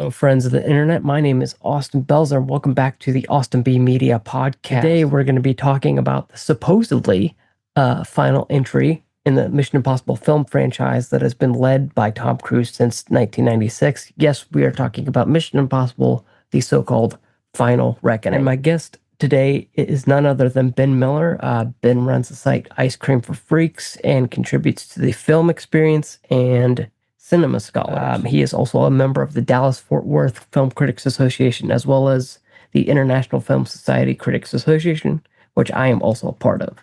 Hello, friends of the internet. My name is Austin Belzer, and welcome back to the Austin B Media podcast. Today, we're going to be talking about the supposedly final entry in the Mission Impossible film franchise that has been led by Tom Cruise since 1996. Yes, we are talking about Mission Impossible, the so-called Final Reckoning. And my guest today is none other than Ben Miller. Ben runs the site Ice Cream for Freaks and contributes to the Film Experience and Cinema Scholar. He is also a member of the Dallas-Fort Worth Film Critics Association, as well as the International Film Society Critics Association, which I am also a part of.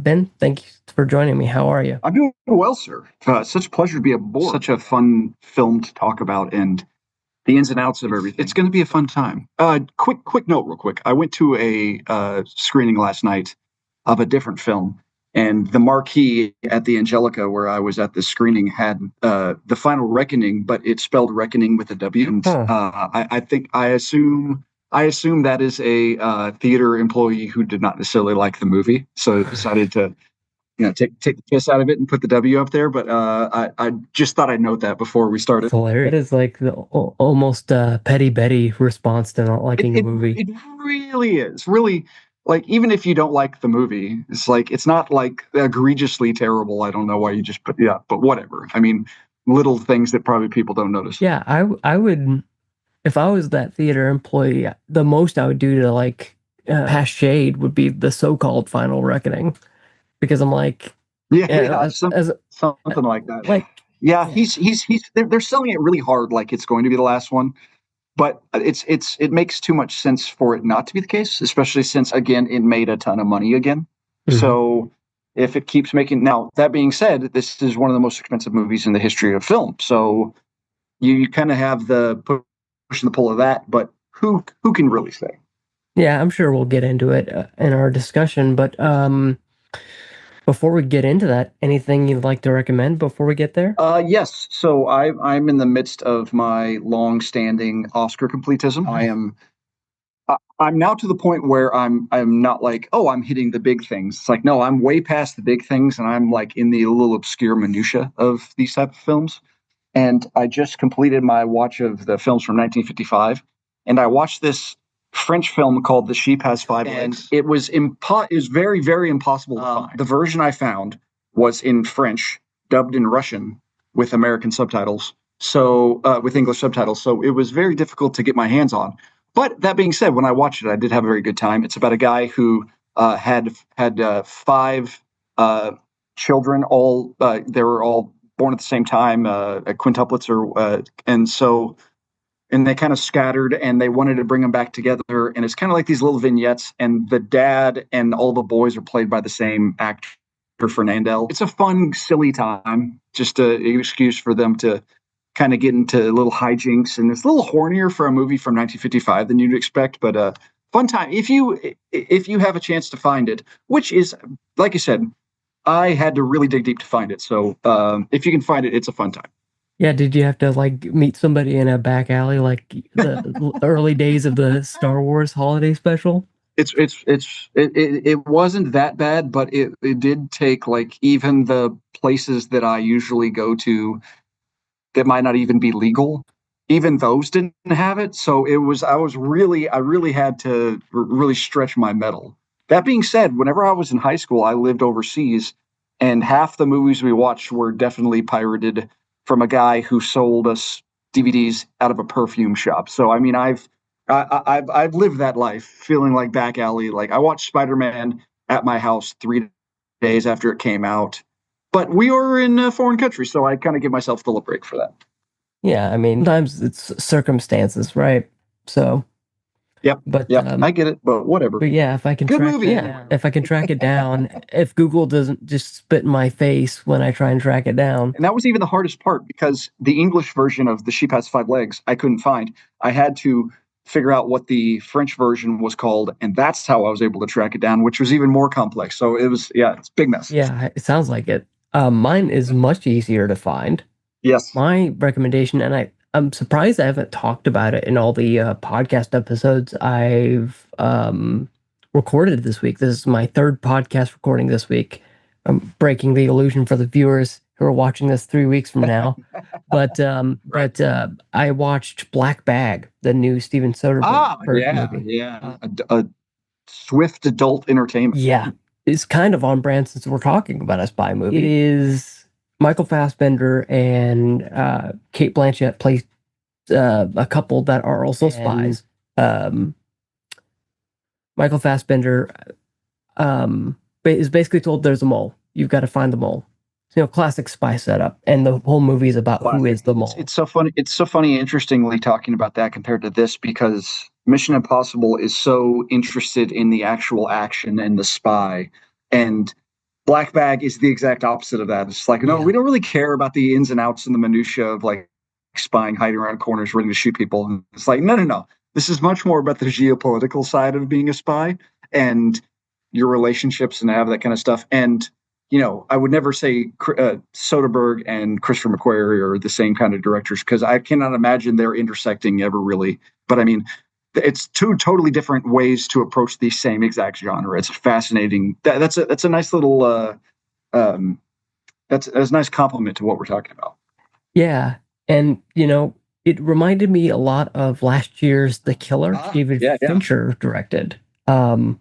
Ben, thank you for joining me. How are you? I'm doing well, sir. Such a pleasure to be aboard. Such a fun film to talk about and the ins and outs of everything. It's going to be a fun time. Quick note real quick. I went to a screening last night of a different film. And the marquee at the Angelica, where I was at the screening, had the Final Reckoning, but it spelled reckoning with a W. And I assume that is a theater employee who did not necessarily like the movie, so decided to, take the piss out of it and put the W up there. But I just thought I'd note that before we started. It's hilarious. It is like the almost Petty Betty response to not liking a movie. It really is. Really. Like, even if you don't like the movie, it's not like egregiously terrible. I don't know why you just but whatever. I mean, little things that probably people don't notice. Yeah, I would, if I was that theater employee, the most I would do to pass shade would be the so-called Final Reckoning, because I'm like, something like that. They're selling it really hard, like it's going to be the last one. But it makes too much sense for it not to be the case, especially since, again, it made a ton of money again. Mm-hmm. So if it keeps making... Now, that being said, this is one of the most expensive movies in the history of film. So you kind of have the push and the pull of that, but who can really say? Yeah, I'm sure we'll get into it in our discussion, but... Before we get into that, anything you'd like to recommend before we get there? Yes. So I'm in the midst of my long-standing Oscar completism. I'm now to the point where I'm not like, oh, I'm hitting the big things. It's like, no, I'm way past the big things, and I'm like in the little obscure minutia of these type of films. And I just completed my watch of the films from 1955, and I watched this French film called The Sheep Has Five Legs. It was very, very impossible to find. The version I found was in French, dubbed in Russian with American subtitles, so with English subtitles. So it was very difficult to get my hands on. But that being said, when I watched it, I did have a very good time. It's about a guy who had five children. They were all born at the same time, quintuplets, and they kind of scattered, and they wanted to bring them back together. And it's kind of like these little vignettes, and the dad and all the boys are played by the same actor, Fernandel. It's a fun, silly time, just an excuse for them to kind of get into little hijinks. And it's a little hornier for a movie from 1955 than you'd expect, but fun time. If you have a chance to find it, which is, like I said, I had to really dig deep to find it. So if you can find it, it's a fun time. Yeah, did you have to meet somebody in a back alley like the early days of the Star Wars holiday special? It wasn't that bad, but it did take even the places that I usually go to that might not even be legal, even those didn't have it. So I really had to really stretch my mettle. That being said, whenever I was in high school, I lived overseas, and half the movies we watched were definitely pirated from a guy who sold us DVDs out of a perfume shop. So I mean, I've lived that life, feeling like back alley. Like, I watched Spider-Man at my house 3 days after it came out, but we were in a foreign country, so I kind of give myself a little break for that. Yeah, I mean, sometimes it's circumstances, right? So. Yep. But I get it, but whatever. But yeah, if I can if I can track it down, if Google doesn't just spit in my face when I try and track it down. And that was even the hardest part, because the English version of The Sheep Has Five Legs I couldn't find. I had to figure out what the French version was called, and that's how I was able to track it down, which was even more complex. So it's a big mess. Yeah, it sounds like it. Mine is much easier to find. Yes. My recommendation, and I'm surprised I haven't talked about it in all the podcast episodes I've recorded this week. This is my third podcast recording this week. I'm breaking the illusion for the viewers. who are watching this 3 weeks from now. But I watched Black Bag, the new Steven Soderbergh movie. Yeah. A swift adult entertainment. Yeah, it's kind of on brand since we're talking about a spy movie. It is Michael Fassbender and Kate Blanchett play a couple that are also spies. Michael Fassbender is basically told there's a mole. You've got to find the mole. Classic spy setup, and the whole movie is about who is the mole. It's so funny. It's so funny, interestingly, talking about that compared to this, because Mission Impossible is so interested in the actual action and the spy, and Black Bag is the exact opposite of that. It's like, no, we don't really care about the ins and outs and the minutia of like spying, hiding around corners, ready to shoot people. And it's like, no. This is much more about the geopolitical side of being a spy and your relationships and have that kind of stuff. And I would never say Soderbergh and Christopher McQuarrie are the same kind of directors, because I cannot imagine they're intersecting ever really. But I mean, it's two totally different ways to approach the same exact genre. It's fascinating. That's a nice little that's a nice compliment to what we're talking about. Yeah, and it reminded me a lot of last year's The Killer, David Fincher directed. In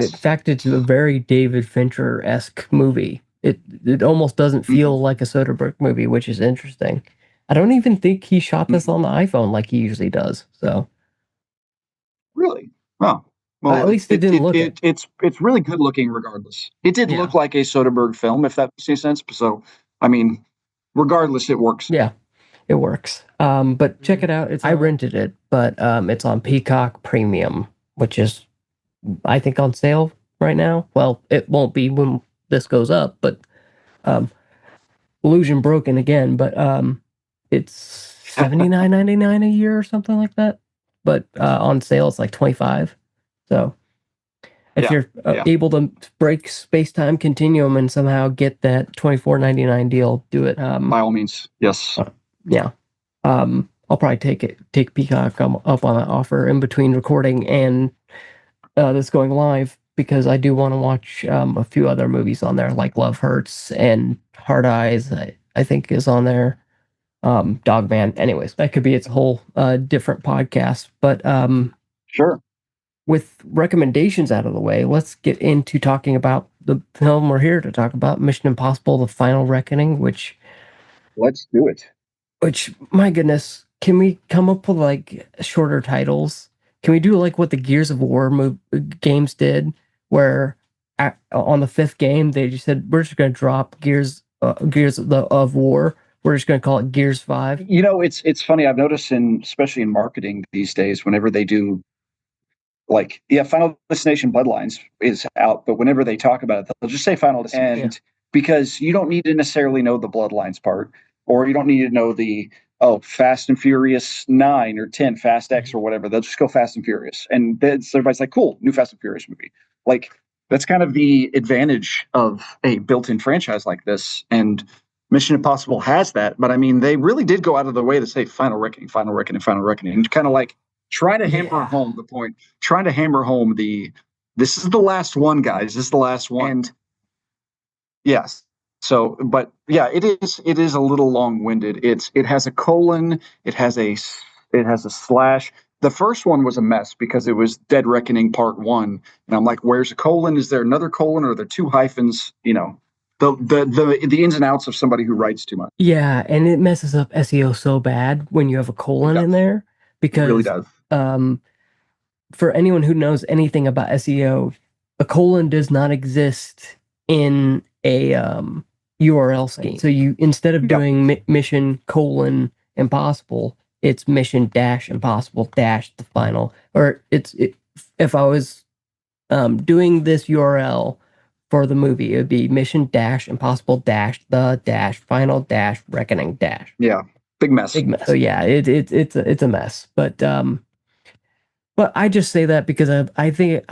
fact, it's a very David Fincher-esque movie. It almost doesn't feel like a Soderbergh movie, which is interesting. I don't even think he shot this on the iPhone like he usually does. So, really, well, at least it didn't look. It's really good looking, regardless. It did look like a Soderbergh film, if that makes any sense. So, I mean, regardless, it works. Yeah, it works. But check it out. I rented it, but it's on Peacock Premium, which is, I think, on sale right now. Well, it won't be when this goes up, but illusion broken again. But it's $79.99 a year or something like that. But on sale, it's like $25. So if you're able to break space-time continuum and somehow get that $24.99 deal, do it. By all means, yes. I'll probably take Peacock up on that offer in between recording and this going live, because I do want to watch a few other movies on there, like Love Hurts and Hard Eyes, I think is on there. Dogman. Anyways, that could be its whole different podcast. But sure. With recommendations out of the way, let's get into talking about the film we're here to talk about, Mission Impossible: The Final Reckoning, which... Let's do it. Which, my goodness, can we come up with like shorter titles? Can we do like what the Gears of War games did, where on the 5th game they just said, we're just going to drop Gears of War. We're just going to call it Gears 5. It's funny. I've noticed, especially in marketing these days, whenever they do, like, Final Destination Bloodlines is out, but whenever they talk about it, they'll just say Final Destination. And because you don't need to necessarily know the Bloodlines part, or you don't need to know the Fast and Furious 9 or 10, Fast X or whatever. They'll just go Fast and Furious. And then everybody's like, cool, new Fast and Furious movie. Like, that's kind of the advantage of a built-in franchise like this. And Mission Impossible has that. But I mean, they really did go out of their way to say Final Reckoning, Final Reckoning, Final Reckoning. And kind of like trying to hammer home the point, trying to hammer home this is the last one, guys. This is the last one. And yes. So, but yeah, it is a little long-winded. It has a colon, it has a slash. The first one was a mess because it was Dead Reckoning Part 1. And I'm like, where's a colon? Is there another colon, or are there 2 hyphens? The ins and outs of somebody who writes too much. Yeah, and it messes up SEO so bad when you have a colon in there, because it really does. For anyone who knows anything about SEO, a colon does not exist in a URL scheme. So you, instead of doing mission : impossible, it's mission - impossible - the final. Or if I was doing this URL for the movie, it would be mission - impossible - the - final - reckoning - Yeah, big mess. So yeah, it's a mess. But I just say that because I think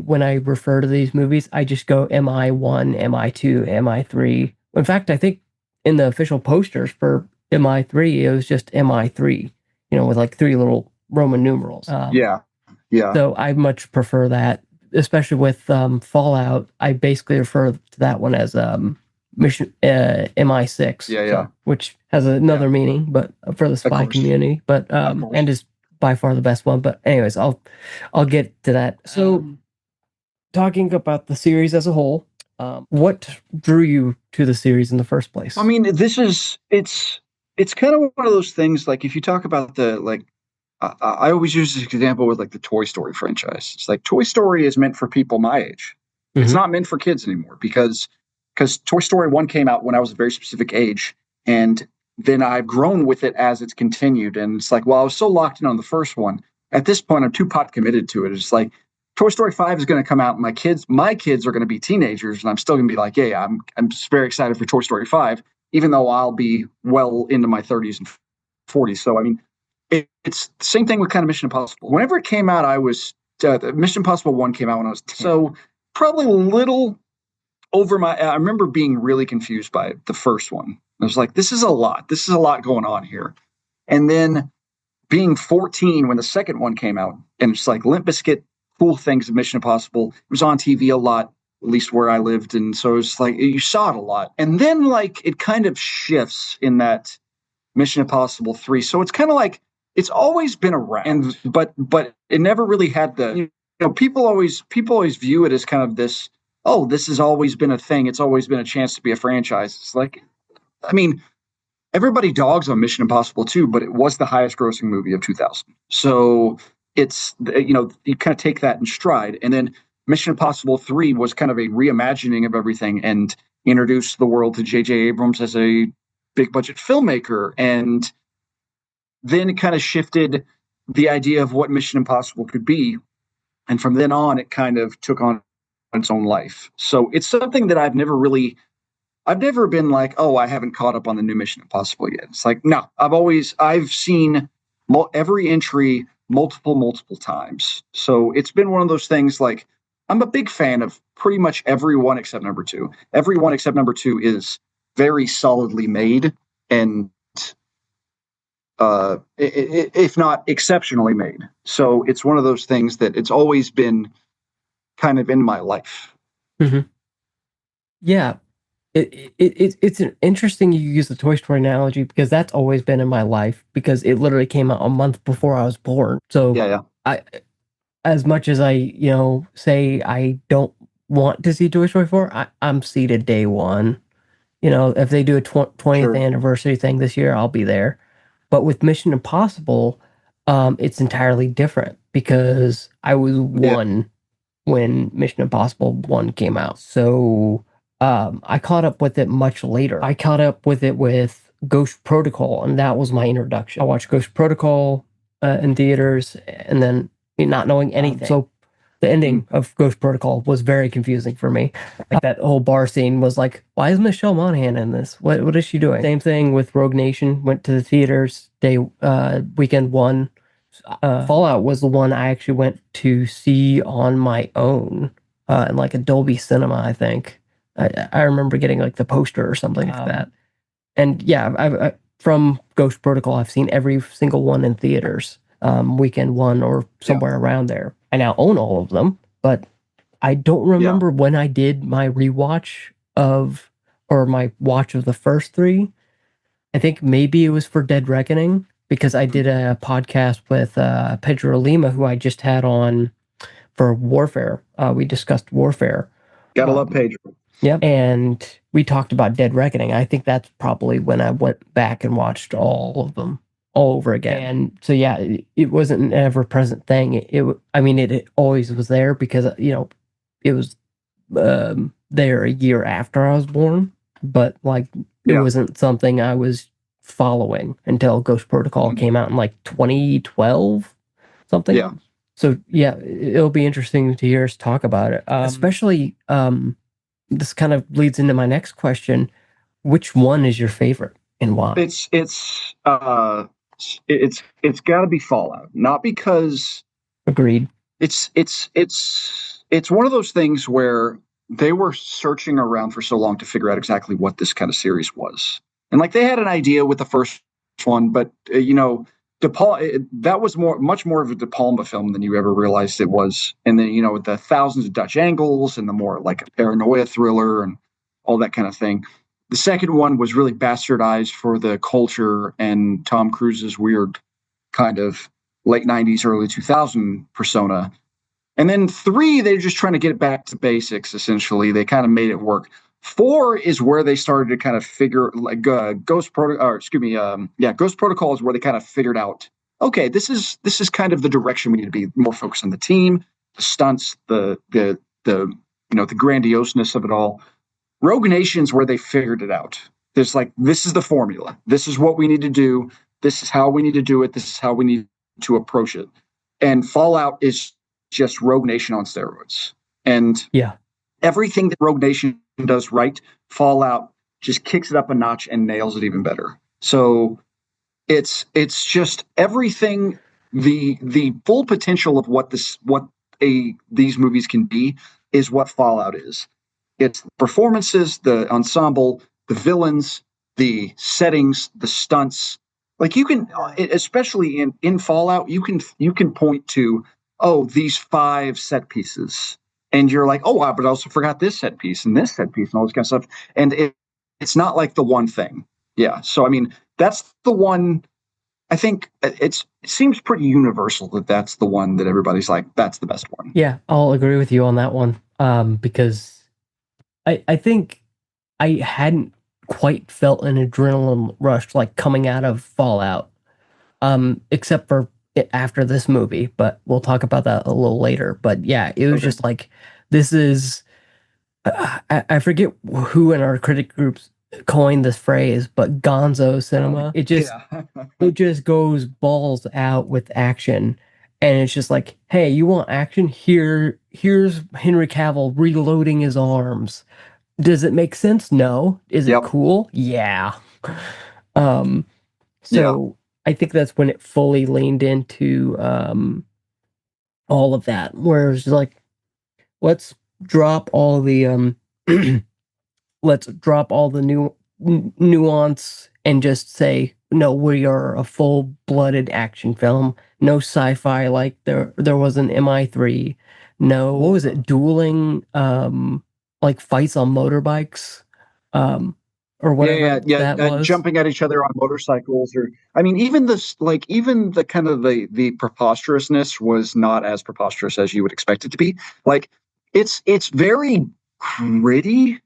when I refer to these movies, I just go MI1, MI2, MI3. In fact, I think in the official posters for MI3, it was just MI3, with like 3 little Roman numerals. Yeah. So I much prefer that, especially with Fallout. I basically refer to that one as Mission MI6, Yeah. which has another meaning, but for the spy community, but and is by far the best one. But anyways, I'll get to that. So, talking about the series as a whole, what drew you to the series in the first place? I mean, it's kind of one of those things. Like if you talk about the like, I always use this example with like the Toy Story franchise. It's like Toy Story is meant for people my age. It's not meant for kids anymore because Toy Story 1 came out when I was a very specific age, and then I've grown with it as it's continued. And it's like, well, I was so locked in on the first one. At this point, I'm too pot committed to it. It's like Toy Story 5 is going to come out, and my kids are going to be teenagers, and I'm still going to be like, yeah, I'm just very excited for Toy Story 5, even though I'll be well into my 30s and 40s. So I mean, it's the same thing with kind of Mission Impossible. Whenever it came out, I was Mission Impossible 1 came out when I was 10. So probably a little over my. I remember being really confused by the first one. I was like, this is a lot. This is a lot going on here. And then being 14 when the second one came out, and it's like Limp Bizkit, Cool Things of Mission Impossible. It was on TV a lot, at least where I lived. And so it's like you saw it a lot. And then like it kind of shifts in that Mission Impossible 3. So it's kind of like it's always been around, but it never really had the, people always view it as kind of this, oh, this has always been a thing. It's always been a chance to be a franchise. It's like, I mean, everybody dogs on Mission Impossible 2, but it was the highest grossing movie of 2000. So it's, you kind of take that in stride. And then Mission Impossible 3 was kind of a reimagining of everything and introduced the world to J.J. Abrams as a big budget filmmaker. And then it kind of shifted the idea of what Mission Impossible could be. And from then on, it kind of took on its own life. So it's something that I've never been like, oh, I haven't caught up on the new Mission Impossible yet. It's like, no, I've seen every entry multiple times. So it's been one of those things like, I'm a big fan of pretty much every one except number 2. Every one except number 2 is very solidly made and if not exceptionally made. So it's one of those things that it's always been kind of in my life. Mm-hmm. Yeah. It's an interesting you use the Toy Story analogy because that's always been in my life because it literally came out a month before I was born. So yeah. As much as I, say I don't want to see Toy Story 4, I'm seated day one. If they do a 20th anniversary thing this year, I'll be there. But with Mission Impossible, it's entirely different because I was one when Mission Impossible 1 came out. So I caught up with it much later. I caught up with it with Ghost Protocol, and that was my introduction. I watched Ghost Protocol in theaters, and then not knowing anything. So the ending of Ghost Protocol was very confusing for me. Like that whole bar scene was like, why is Michelle Monaghan in this? What is she doing? Same thing with Rogue Nation. Went to the theaters weekend 1. Fallout was the one I actually went to see on my own in like a Dolby Cinema, I think. I remember getting like the poster or something like that. And yeah, I from Ghost Protocol, I've seen every single one in theaters, weekend 1 or somewhere around there. I now own all of them, but I don't remember when I did my rewatch my watch of the first 3. I think maybe it was for Dead Reckoning because I did a podcast with Pedro Lima, who I just had on for Warfare. We discussed Warfare. Gotta love Pedro. Yep. And we talked about Dead Reckoning. I think that's probably when I went back and watched all of them all over again. And so, yeah, it wasn't an ever-present thing. It always was there because, it was there a year after I was born. But, like, it wasn't something I was following until Ghost Protocol came out in, like, 2012, something. Yeah. So, yeah, it'll be interesting to hear us talk about it. Especially... this kind of leads into my next question. Which one is your favorite and why? It's got to be Fallout, not because agreed. It's one of those things where they were searching around for so long to figure out exactly what this kind of series was. And like they had an idea with the first one, but that was much more of a De Palma film than you ever realized it was. And then, with the thousands of Dutch angles and the more like a paranoia thriller and all that kind of thing. The second one was really bastardized for the culture and Tom Cruise's weird kind of late 90s, early 2000 persona. And then 3, they're just trying to get it back to basics, essentially. They kind of made it work. 4 is where they started to kind of figure, like Ghost Protocol is where they kind of figured out, okay, this is kind of the direction we need to be more focused on the team, the stunts, the grandioseness of it all. Rogue Nation's where they figured it out. There's like, this is the formula. This is what we need to do. This is how we need to do it. This is how we need to approach it. And Fallout is just Rogue Nation on steroids. And everything that Rogue Nation does right, Fallout just kicks it up a notch and nails it even better. So it's just everything, the full potential of what these movies can be is what Fallout is. It's the performances, the ensemble, the villains, the settings, the stunts. Like you can, especially in Fallout, you can point to, these 5 set pieces, and you're like, but I also forgot this set piece and this set piece and all this kind of stuff. And it's not like the one thing. Yeah. So I mean, that's the one. I think it seems pretty universal that that's the one that everybody's like, that's the best one. Yeah, I'll agree with you on that one. Because I think I hadn't quite felt an adrenaline rush like coming out of Fallout, except for after this movie, but we'll talk about that a little later. But yeah, it was just like, this is, I forget who in our critic groups coined this phrase, but gonzo cinema. It just goes balls out with action. And it's just like, hey, you want action? Here's Henry Cavill reloading his arms. Does it make sense? No. Is it cool? Yeah. I think that's when it fully leaned into all of that, where it's like, let's drop all the nuance and just say, no, we are a full-blooded action film. No sci-fi like there was in MI3. No, what was it? Dueling like fights on motorbikes. Or whatever that was. Jumping at each other on motorcycles, or I mean, even the kind of the preposterousness was not as preposterous as you would expect it to be. Like it's very gritty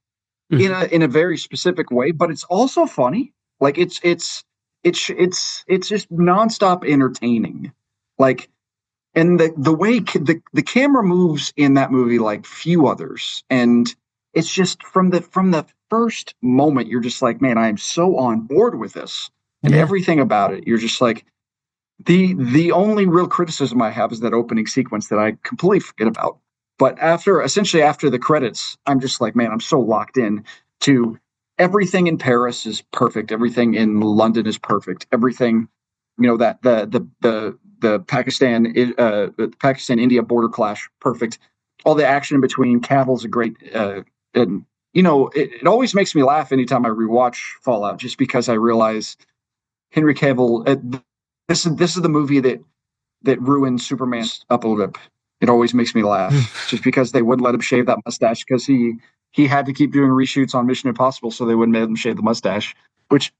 in a very specific way, but it's also funny. Like it's just nonstop entertaining. Like, and the way the camera moves in that movie like few others, and it's just from the first moment, you're just like, man, I am so on board with this and everything about it. You're just like, the only real criticism I have is that opening sequence that I completely forget about. But after the credits, I'm just like, man, I'm so locked in to everything in Paris is perfect. Everything in London is perfect. Everything, that the Pakistan India border clash, perfect. All the action in between. Cavill's a great, and it always makes me laugh anytime I rewatch Fallout, just because I realize Henry Cavill. This is the movie that ruined Superman's upper lip. It always makes me laugh, just because they wouldn't let him shave that mustache, because he had to keep doing reshoots on Mission Impossible, so they wouldn't let him shave the mustache, which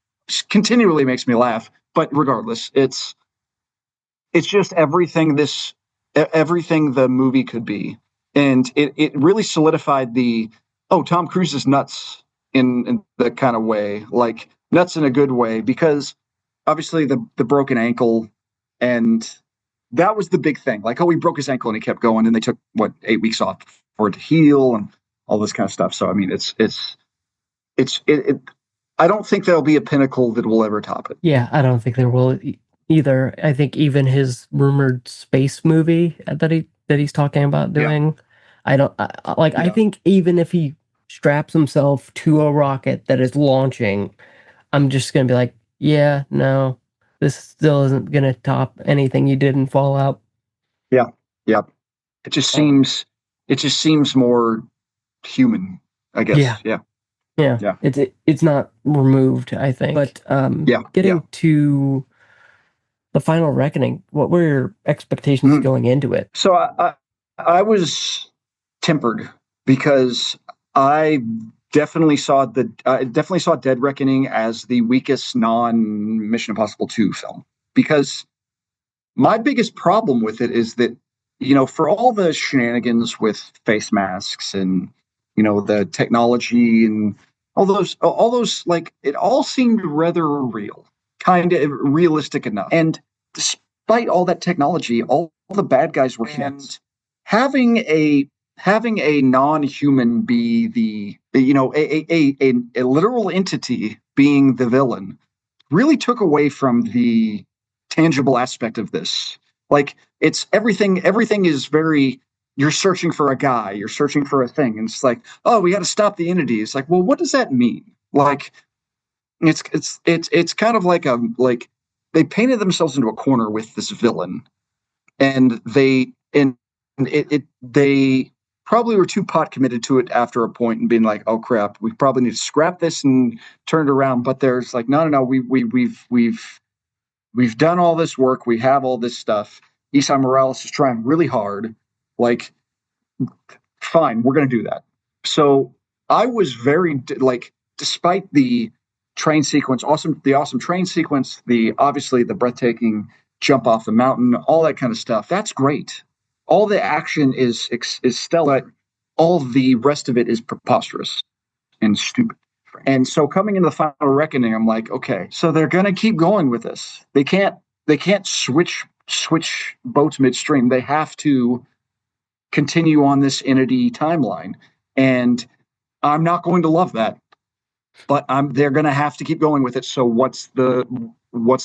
continually makes me laugh. But regardless, it's just everything the movie could be, and it really solidified Tom Cruise is nuts in the kind of way, like nuts in a good way, because obviously the broken ankle, and that was the big thing. Like, he broke his ankle and he kept going, and they took 8 weeks off for it to heal and all this kind of stuff. So I mean, it's I don't think there'll be a pinnacle that will ever top it. Yeah, I don't think there will either. I think even his rumored space movie that he's talking about doing, I think even if he straps himself to a rocket that is launching, I'm just going to be like, yeah, no, this still isn't going to top anything you did in Fallout. Yeah. It just seems more human, I guess. Yeah. It's not removed, I think. But getting to the final reckoning, what were your expectations going into it? So I was tempered, because I definitely saw Dead Reckoning as the weakest non Mission Impossible 2 film, because my biggest problem with it is that, for all the shenanigans with face masks and, the technology and all those, like, it all seemed rather real, kind of realistic enough. And despite all that technology, all the bad guys were humans. Having a non-human be a literal entity being the villain really took away from the tangible aspect of this. Like, it's everything is very, you're searching for a guy, you're searching for a thing, and it's like, oh, we got to stop the entity. It's like, well, what does that mean? Like, it's kind of like they painted themselves into a corner with this villain, and they probably were too pot committed to it after a point and being like, oh crap, we probably need to scrap this and turn it around. But there's like, no, we've done all this work, we have all this stuff. Esai Morales is trying really hard. Like, fine, we're going to do that. So I was very, like, despite the train sequence, the awesome train sequence, obviously the breathtaking jump off the mountain, all that kind of stuff, that's great. All the action is stellar. All the rest of it is preposterous and stupid. And so coming into the final reckoning, I'm like, okay, so they're going to keep going with this. They can't switch boats midstream. They have to continue on this entity timeline. And I'm not going to love that, but they're going to have to keep going with it. So what's the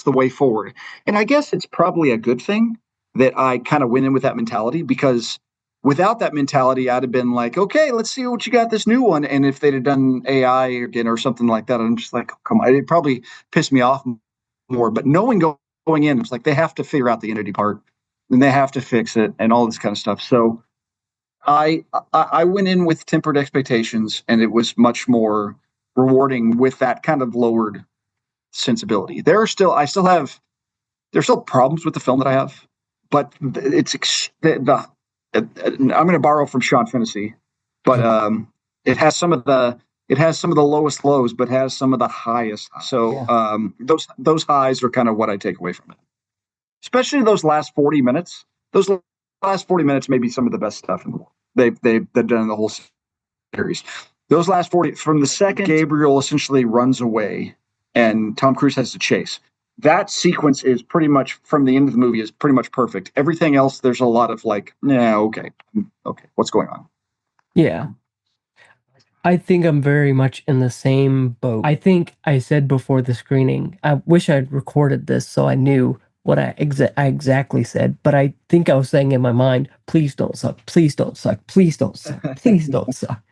way forward? And I guess it's probably a good thing that I kind of went in with that mentality, because without that mentality, I'd have been like, okay, let's see what you got this new one. And if they'd have done AI again or something like that, I'm just like, oh, come on, it'd probably piss me off more. But knowing going in, it's like they have to figure out the entity part and they have to fix it and all this kind of stuff. So I went in with tempered expectations, and it was much more rewarding with that kind of lowered sensibility. There's still problems with the film that I have, but I'm going to borrow from Sean Fennessy, but it has some of the lowest lows, but has some of the highest. So those highs are kind of what I take away from it, especially those last 40 minutes. Those last 40 minutes may be some of the best stuff in the world they've done in the whole series. Those last 40, from the second Gabriel essentially runs away and Tom Cruise has to chase, that sequence is pretty much, from the end of the movie, is pretty much perfect. Everything else, there's a lot of like, okay, what's going on? Yeah. I think I'm very much in the same boat. I think I said before the screening, I wish I'd recorded this so I knew what I exactly said, but I think I was saying in my mind, please don't suck, please don't suck, please don't suck, please don't suck.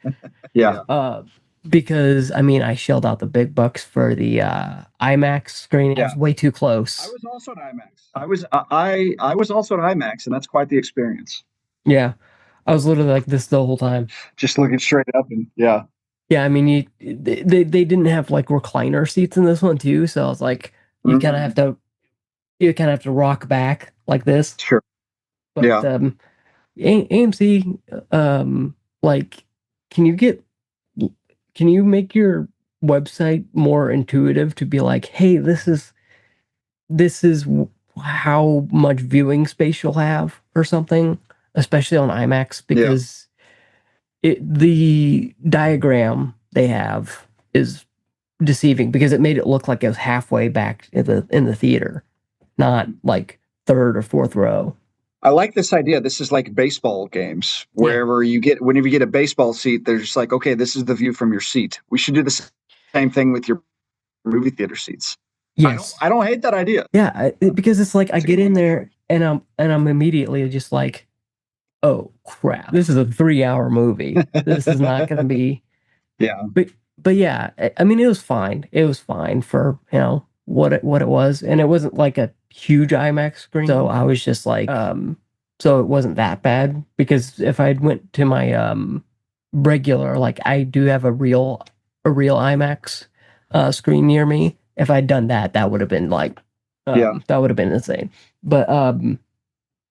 Yeah. Because I mean, I shelled out the big bucks for the IMAX screening. I was way too close. I was also at IMAX. I was also at IMAX, and that's quite the experience. Yeah, I was literally like this the whole time, just looking straight up, and yeah. I mean, they didn't have like recliner seats in this one too, so I was like, you kind of have to rock back like this. Sure. But AMC, like, can you make your website more intuitive to be like, hey, this is how much viewing space you'll have or something, especially on IMAX, because the diagram they have is deceiving, because it made it look like it was halfway back in the theater, not like third or fourth row. I like this idea. This is like baseball games. Whenever you get a baseball seat, they're just like, okay, this is the view from your seat. We should do the same thing with your movie theater seats. Yes, I don't hate that idea. Yeah, because it's like I get in there and I'm immediately just like, oh crap, this is a 3-hour movie. This is not going to be. Yeah. But yeah, I mean, it was fine. It was fine for what it was, and it wasn't like a huge IMAX screen, so I was just like, so it wasn't that bad, because if I went to my regular, like, I do have a real IMAX screen near me. If I'd done that, that would have been like, that would have been insane. But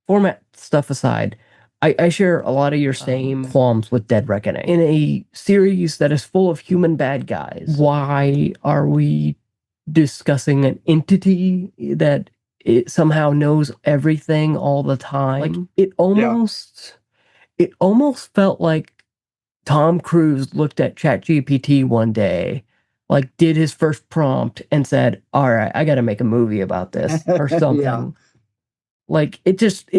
format stuff aside, I share a lot of your same qualms with Dead Reckoning. In a series that is full of human bad guys, why are we discussing an entity that it somehow knows everything all the time? Like it almost felt like Tom Cruise looked at ChatGPT one day, like did his first prompt and said, "All right, I got to make a movie about this or something." Like it just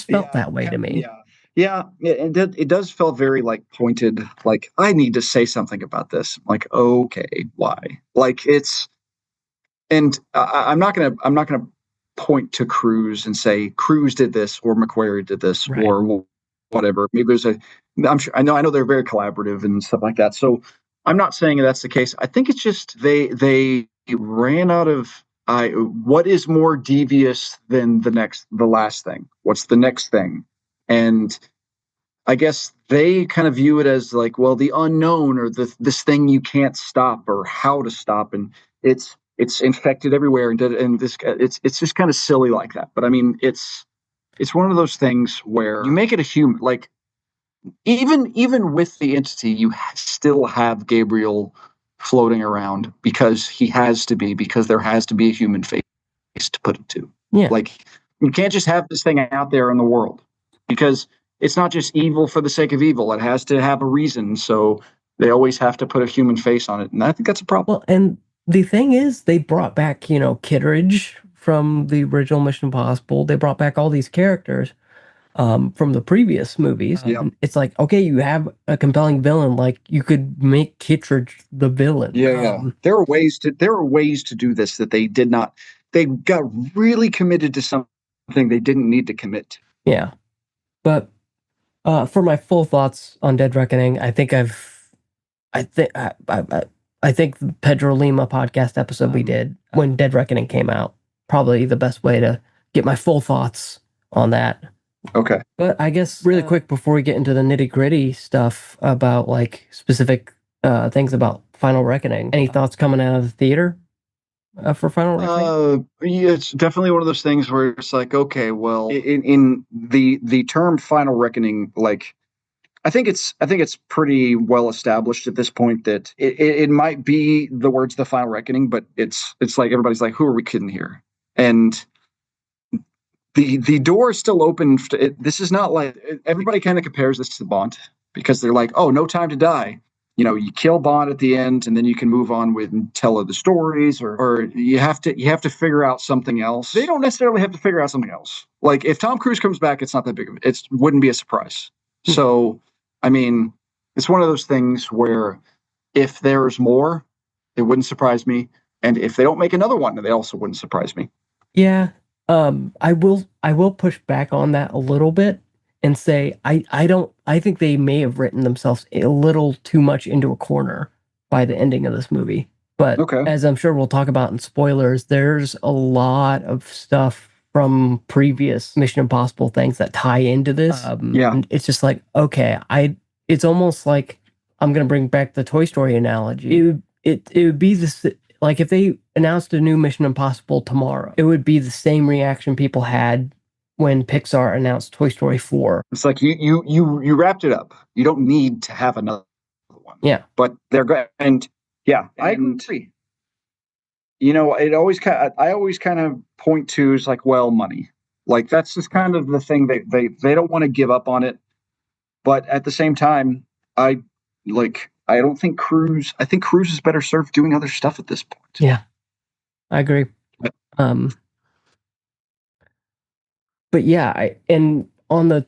felt that way to me. It does feel very like pointed. Like I need to say something about this. Like okay, why? Like it's, and I'm not gonna point to Cruise and say Cruise did this or McQuarrie did this Right. or whatever. Maybe there's a. I'm sure I know they're very collaborative and stuff like that. So I'm not saying that's the case. I think it's just they ran out of. What is more devious than the last thing? What's the next thing? And I guess they kind of view it as like, well, the unknown or this thing you can't stop or how to stop, and it's infected everywhere, and this it's just kind of silly like that. But I mean, it's one of those things where you make it a human, like even with the entity, you still have Gabriel floating around because because there has to be a human face to put it to. Yeah. Like you can't just have this thing out there in the world because it's not just evil for the sake of evil. It has to have a reason. So they always have to put a human face on it. And I think that's a problem. Well, and the thing is, they brought back, Kittredge from the original Mission Impossible. They brought back all these characters from the previous movies. It's like, okay, you have a compelling villain. Like you could make Kittredge the villain. There are ways to do this that they did not. They got really committed to something they didn't need to commit to. Yeah. But for my full thoughts on Dead Reckoning, I think I think the Pedro Lima podcast episode we did when Dead Reckoning came out, probably the best way to get my full thoughts on that. Okay. But I guess really quick before we get into the nitty gritty stuff about like specific things about Final Reckoning, any thoughts coming out of the theater for Final Reckoning? Yeah, it's definitely one of those things where it's like, okay, well, in the term Final Reckoning, like I think it's pretty well established at this point that it might be the words "the Final Reckoning," but it's like everybody's like, who are we kidding here? And the door is still open. This is not like everybody kind of compares this to Bond because they're like, oh, No Time to Die. You kill Bond at the end, and then you can move on with and tell other stories, or you have to figure out something else. They don't necessarily have to figure out something else. Like if Tom Cruise comes back, it's not that big of it wouldn't be a surprise. So, I mean, it's one of those things where if there's more, it wouldn't surprise me, and if they don't make another one, they also wouldn't surprise me. Yeah. I will push back on that a little bit and say I think they may have written themselves a little too much into a corner by the ending of this movie. But as I'm sure we'll talk about in spoilers, there's a lot of stuff from previous Mission Impossible things that tie into this. And it's just like, okay, it's almost like I'm gonna bring back the Toy Story analogy. It would be this. Like if they announced a new Mission Impossible tomorrow, it would be the same reaction people had when Pixar announced Toy Story 4. It's like you wrapped it up. You don't need to have another one. Yeah, but they're good, and I agree. I always kind of point to is like, well, money. Like that's just kind of the thing they don't want to give up on it, but at the same time, I don't think Cruise. I think Cruise is better served doing other stuff at this point. Yeah, I agree. But yeah, and on the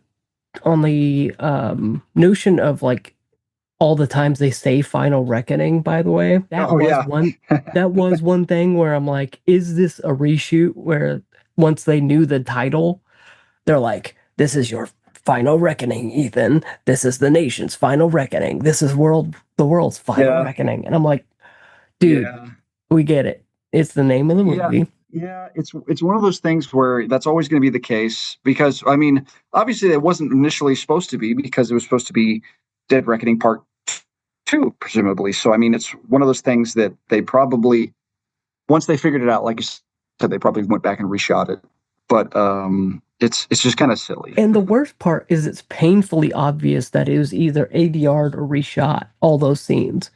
notion of like all the times they say Final Reckoning, by the way, that was one thing where I'm like, is this a reshoot where once they knew the title, they're like, this is your Final Reckoning, Ethan. This is the nation's Final Reckoning. This is the world's Final Reckoning. And I'm like, dude, we get it. It's the name of the movie. Yeah, it's one of those things where that's always going to be the case because, I mean, obviously it wasn't initially supposed to be because it was supposed to be Dead Reckoning Part 2, presumably. So, I mean, it's one of those things that they probably, once they figured it out, like you said, they probably went back and reshot it. And, I mean, it's one of those things where that's always going to be the case because, obviously it wasn't initially supposed to be because it was supposed to be Dead Reckoning Part 2, presumably. So, I mean, it's one of those things that they probably, once they figured it out, like you said, they probably went back and reshot it. but it's just kind of silly. And the worst part is it's painfully obvious that it was either ADR'd or reshot, all those scenes.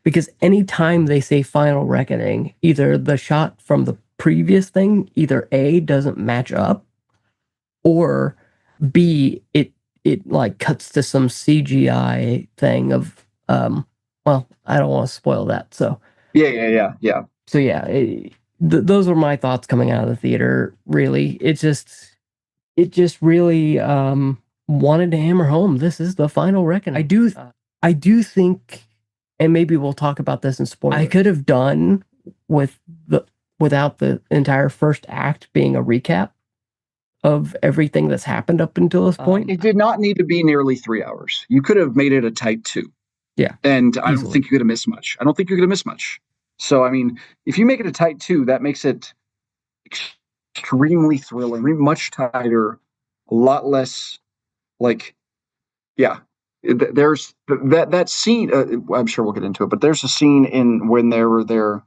Because anytime they say Final Reckoning, either the shot from the previous thing, either A, doesn't match up, or B, it like cuts to some CGI thing of well, I don't want to spoil that. So Yeah. so yeah, those were my thoughts coming out of the theater. Really, it just really wanted to hammer home this is the final reckoning. I do think, and maybe we'll talk about this in spoilers, I could have done without the entire first act being a recap of everything that's happened up until this point. It did not need to be nearly 3 hours. You could have made it a tight 2. Yeah, and I don't think you could have missed much. So, I mean, if you make it a tight 2, that makes it extremely thrilling, much tighter, a lot less like, yeah. There's that scene. I'm sure we'll get into it, but there's a scene in when their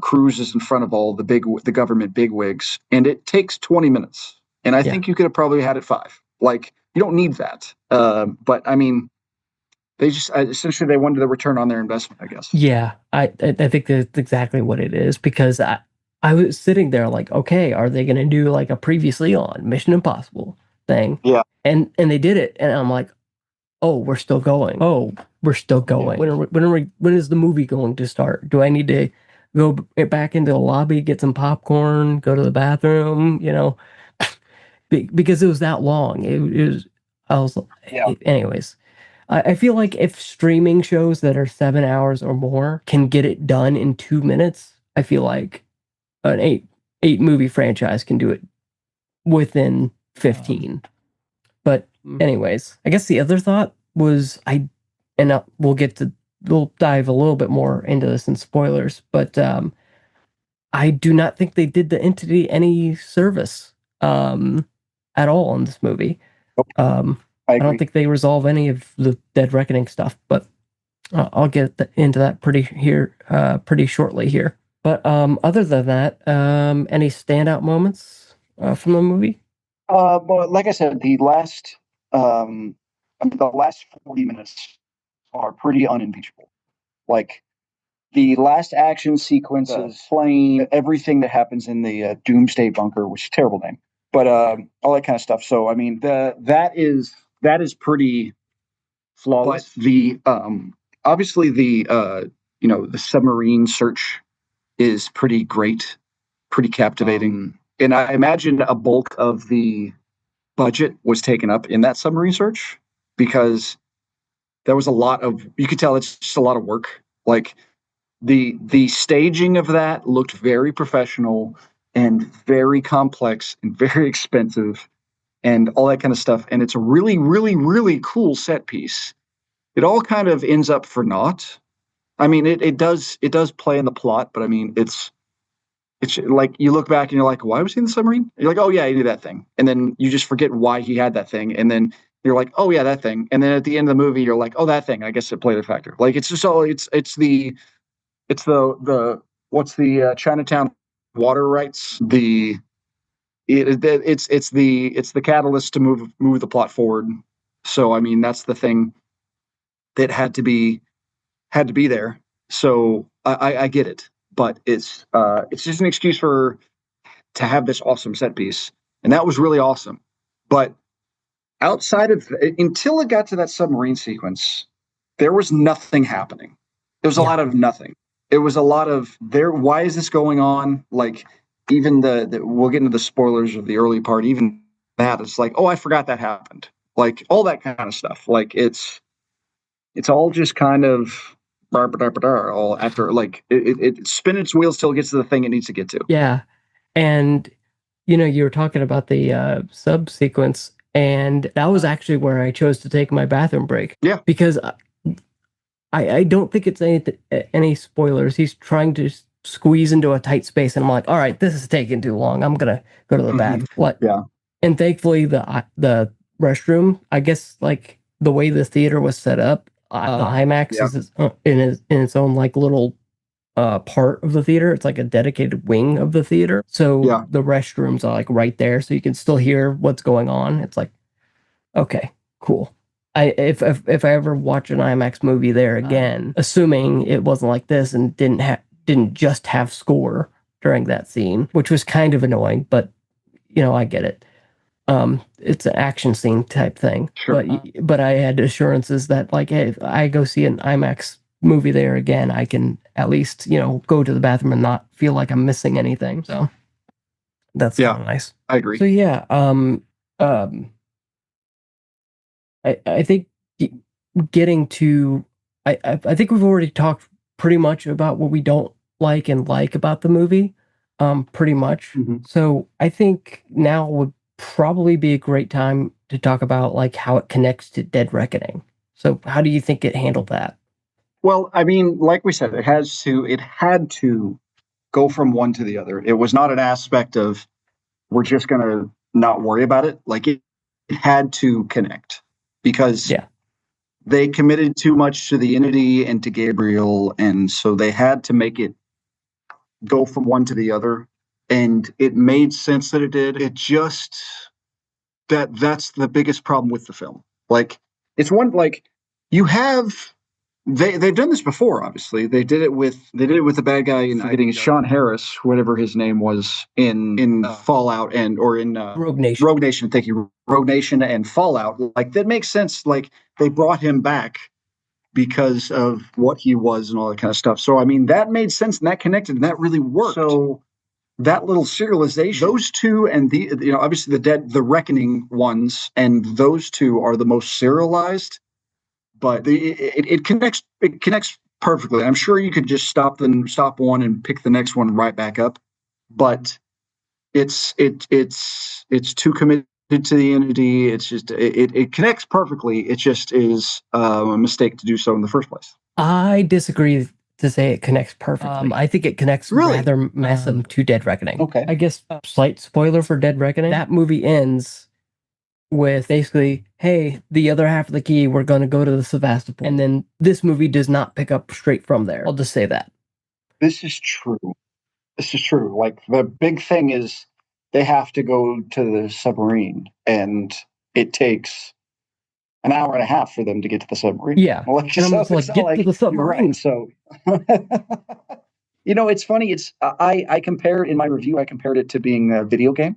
Cruz is in front of all the government bigwigs, and it takes 20 minutes. And I think you could have probably had it 5. Like, you don't need that. But I mean, they just essentially they wanted the return on their investment, I guess. Yeah, I think that's exactly what it is, because I was sitting there like, okay, are they going to do like a previously on Mission Impossible thing? Yeah, and they did it, and I'm like, oh, we're still going. Oh, we're still going. Yeah. When is the movie going to start? Do I need to go back into the lobby, get some popcorn, go to the bathroom? Because it was that long. It was. I was. Yeah. Anyways. I feel like if streaming shows that are 7 hours or more can get it done in 2 minutes, I feel like an eight movie franchise can do it within 15. But anyways, I guess the other thought was we'll dive a little bit more into this in spoilers, but I do not think they did the entity any service at all in this movie. I don't think they resolve any of the Dead Reckoning stuff, but I'll get into that pretty shortly here. But other than that, any standout moments from the movie? Well, like I said, the last 40 minutes are pretty unimpeachable. Like, the last action sequences, playing everything that happens in the Doomsday Bunker, which is a terrible name, but all that kind of stuff. So, I mean, that is pretty flawless. But the obviously the submarine search is pretty great, pretty captivating, and I imagine a bulk of the budget was taken up in that submarine search, because there was you could tell it's just a lot of work. Like, the staging of that looked very professional and very complex and very expensive and all that kind of stuff. And it's a really, really, really cool set piece. It all kind of ends up for naught. I mean, it does play in the plot, but I mean, it's like you look back and you're like, why was he in the submarine? And you're like, oh yeah, he did that thing. And then you just forget why he had that thing. And then you're like, oh yeah, that thing. And then at the end of the movie, you're like, oh, that thing, I guess it played a factor. Like, it's just all, it's the what's the Chinatown water rights? It's the catalyst to move the plot forward. So, I mean, that's the thing that had to be there. So I get it, but it's just an excuse to have this awesome set piece, and that was really awesome. But until it got to that submarine sequence, there was nothing happening. There was a lot of nothing. It was a lot of why is this going on? Like, even we'll get into the spoilers of the early part. Even that, it's like, oh, I forgot that happened. Like, all that kind of stuff. Like, it's all just kind of all after, like, it spin its wheels till it gets to the thing it needs to get to. Yeah, and you were talking about the sub sequence, and that was actually where I chose to take my bathroom break. Yeah, because I don't think it's any spoilers. He's trying to squeeze into a tight space, and I'm like, all right, this is taking too long. I'm gonna go to the bathroom. What? Yeah. And thankfully, the restroom, I guess, like the way the theater was set up, the IMAX is in its own like little part of the theater. It's like a dedicated wing of the theater. So Yeah. the restrooms are like right there, so you can still hear what's going on. It's like, okay, cool. If I ever watch an IMAX movie there again, assuming it wasn't like this and didn't just have score during that scene, which was kind of annoying, but I get it. It's an action scene type thing. Sure. But I had assurances that, like, hey, if I go see an IMAX movie there again, I can at least go to the bathroom and not feel like I'm missing anything. So that's nice. I agree. So yeah, I think getting to I think we've already talked pretty much about what we don't like and like about the movie, pretty much. Mm-hmm. So I think now would probably be a great time to talk about like how it connects to Dead Reckoning. So how do you think it handled that? Well, I mean, like we said, it had to go from one to the other. It was not an aspect of we're just going to not worry about it. Like it had to connect because they committed too much to the entity and to Gabriel. And so they had to make it go from one to the other. And it made sense that it did. It just, that's the biggest problem with the film. Like it's one, like you have, they've done this before. Obviously, they did it with the bad guy in getting Sean Harris, whatever his name was in Fallout or in Rogue Nation. Rogue Nation. Thank you, Rogue Nation and Fallout. Like that makes sense. Like they brought him back because of what he was and all that kind of stuff. So I mean, that made sense and that connected and that really worked. So that little serialization, those two, and obviously the Reckoning ones, and those two are the most serialized. But it connects perfectly. I'm sure you could just stop one and pick the next one right back up, but it's too committed to the entity. It's just it connects perfectly. It just is a mistake to do so in the first place. I disagree to say it connects perfectly. I think it connects rather massive to Dead Reckoning. Okay. I guess slight spoiler for Dead Reckoning. That movie ends with basically, hey, the other half of the key, we're going to go to the Sevastopol. And then this movie does not pick up straight from there. I'll just say that. This is true. Like the big thing is they have to go to the submarine and it takes an hour and a half for them to get to the submarine. Yeah. And I'm just like, get to the submarine. Right, so, it's funny. I compared in my review, I compared it to being a video game.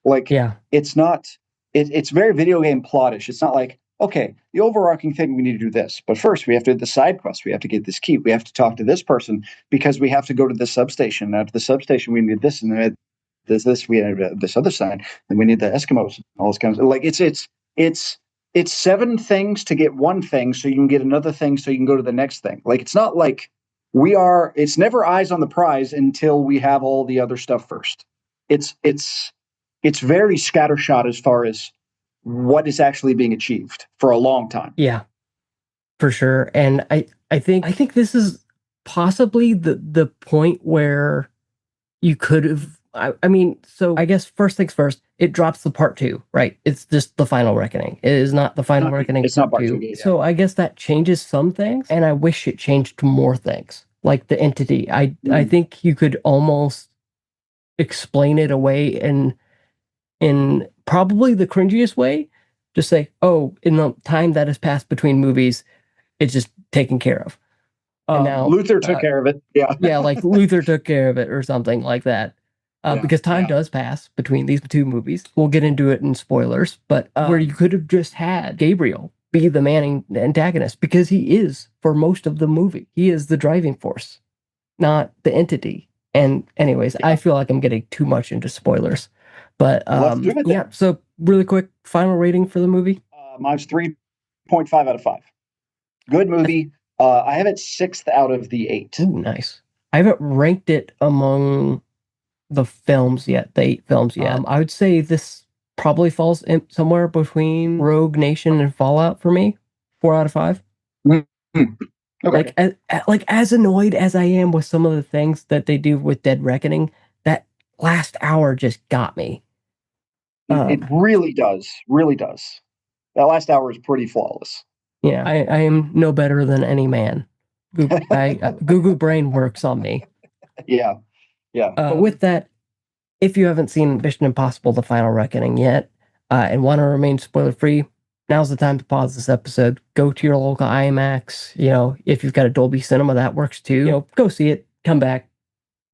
Like, it's not, it's very video game plottish. It's not like, okay, the overarching thing, we need to do this. But first, we have to do the side quest. We have to get this key. We have to talk to this person because we have to go to the substation. Now, to the substation, we need this, and then there's this. We have this other side, and we need the Eskimos. All this kind of like it's 7 things to get one thing, so you can get another thing, so you can go to the next thing. Like it's not like it's never eyes on the prize until we have all the other stuff first. It's very scattershot as far as what is actually being achieved for a long time. Yeah, for sure. And I think this is possibly the point where you could have, I mean, so I guess first things first, it drops the part 2, right? It's just the final reckoning. It is not the final reckoning. It's not part 2. Yeah. So I guess that changes some things, and I wish it changed more things, like the entity. I think you could almost explain it away in probably the cringiest way. Just say, oh, in the time that has passed between movies, it's just taken care of. And now Luther took care of it. Yeah. Yeah, like Luther took care of it or something like that. Because time does pass between these 2 movies. We'll get into it in spoilers, but where you could have just had Gabriel be the main antagonist, because he is for most of the movie. He is the driving force, not the entity. And anyways, I feel like I'm getting too much into spoilers. But yeah, so really quick, final rating for the movie? Mine's 3.5 out of 5. Good movie. I have it 6th out of the 8. Ooh, nice. I haven't ranked it among the films yet, the 8 films yet. I would say this probably falls in somewhere between Rogue Nation and Fallout for me. 4 out of 5. Mm-hmm. Okay. Like as annoyed as I am with some of the things that they do with Dead Reckoning, that last hour just got me. It really does. Really does. That last hour is pretty flawless. Yeah, I am no better than any man. Google Brain works on me. Yeah. But with that, if you haven't seen Mission Impossible: The Final Reckoning yet, and want to remain spoiler free, now's the time to pause this episode. Go to your local IMAX. If you've got a Dolby Cinema, that works too. Go see it. Come back.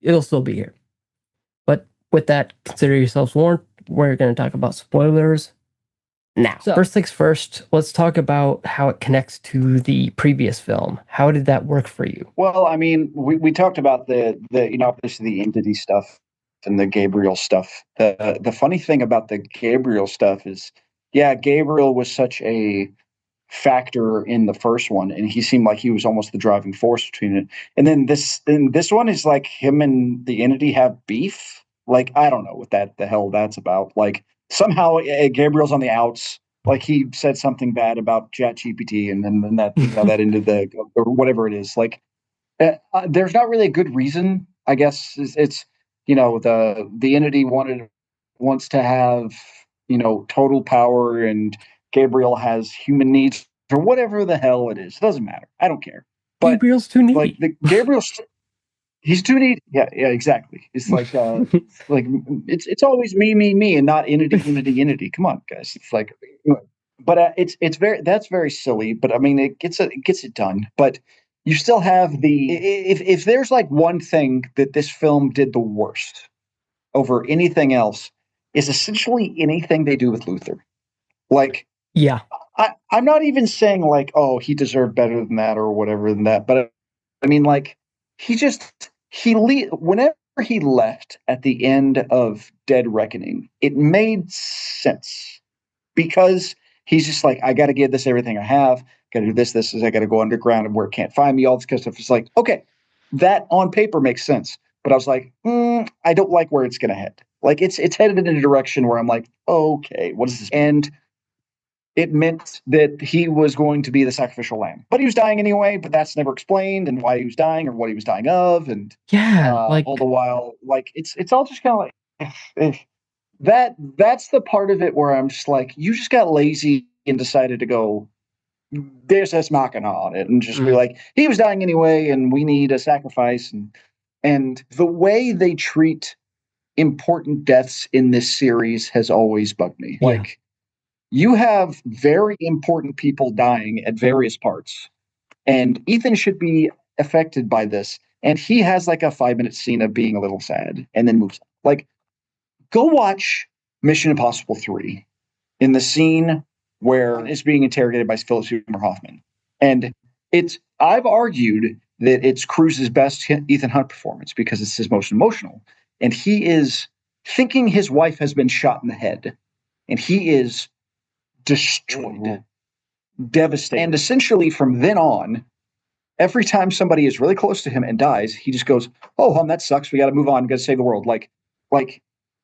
It'll still be here. But with that, consider yourselves warned. We're going to talk about spoilers now. So, first things first, let's talk about how it connects to the previous film. How did that work for you? Well, I mean, we talked about the obviously the entity stuff and the Gabriel stuff. The funny thing about the Gabriel stuff is, yeah, Gabriel was such a factor in the first one, and he seemed like he was almost the driving force between it. And then this one is like him and the entity have beef. Like, I don't know what the hell that's about. Like, somehow Gabriel's on the outs. Like, he said something bad about ChatGPT, and then that that into the or whatever it is. Like, there's not really a good reason. I guess it's the entity wants to have total power, and Gabriel has human needs or whatever the hell it is. It doesn't matter. I don't care. But Gabriel's too needy. like Gabriel's he's too needy. Yeah, exactly. It's like like it's always me, and not entity. Come on, guys. It's like, but that's very silly. But I mean, it gets it done. But you still have if there's like one thing that this film did the worst over anything else, is essentially anything they do with Luther. Like, yeah, I'm not even saying like, oh, he deserved better than that or whatever than that, but I mean, like, whenever he left at the end of Dead Reckoning, it made sense because he's just like, I got to give this everything I have, got to do this is I got to go underground and where it can't find me, all this kind of stuff. It's like, okay, that on paper makes sense, but I was like, I don't like where it's going to head. Like, it's headed in a direction where I'm like, okay, what is this? And it meant that he was going to be the sacrificial lamb, but he was dying anyway. But that's never explained, and why he was dying or what he was dying of, and all the while, like it's all just kind of like that's the part of it where I'm just like, you just got lazy and decided to go Deus Ex Machina on it and just be like, he was dying anyway, and we need a sacrifice, and the way they treat important deaths in this series has always bugged me. Yeah. Like, you have very important people dying at various parts, and Ethan should be affected by this. And he has like a 5-minute scene of being a little sad and then moves on. Like, go watch Mission Impossible 3 in the scene where it's being interrogated by Philip Seymour Hoffman. And I've argued that it's Cruise's best Ethan Hunt performance because it's his most emotional. And he is thinking his wife has been shot in the head, and he is destroyed, devastated. And essentially from then on, every time somebody is really close to him and dies, he just goes, oh, hum, that sucks. We got to move on. We got to save the world. Like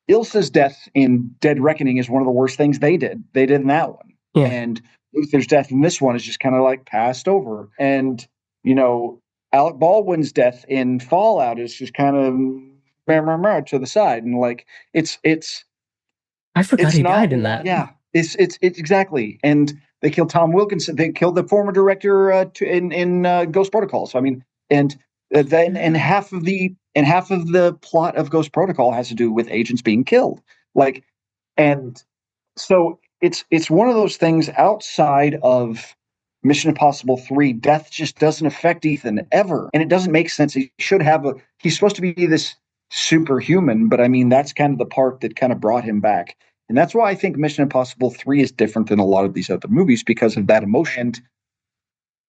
Ilsa's death in Dead Reckoning is one of the worst things they did in that one. Yeah. And Luther's death in this one is just kind of like passed over. And, Alec Baldwin's death in Fallout is just kind of to the side. And like, I forgot he died in that. Yeah. It's exactly. And they killed Tom Wilkinson. They killed the former director in Ghost Protocol. So I mean, and half of the plot of Ghost Protocol has to do with agents being killed. Like, and so it's one of those things outside of Mission Impossible 3. Death just doesn't affect Ethan ever, and it doesn't make sense. He's supposed to be this superhuman, but I mean, that's kind of the part that kind of brought him back. And that's why I think Mission Impossible 3 is different than a lot of these other movies, because of that emotion.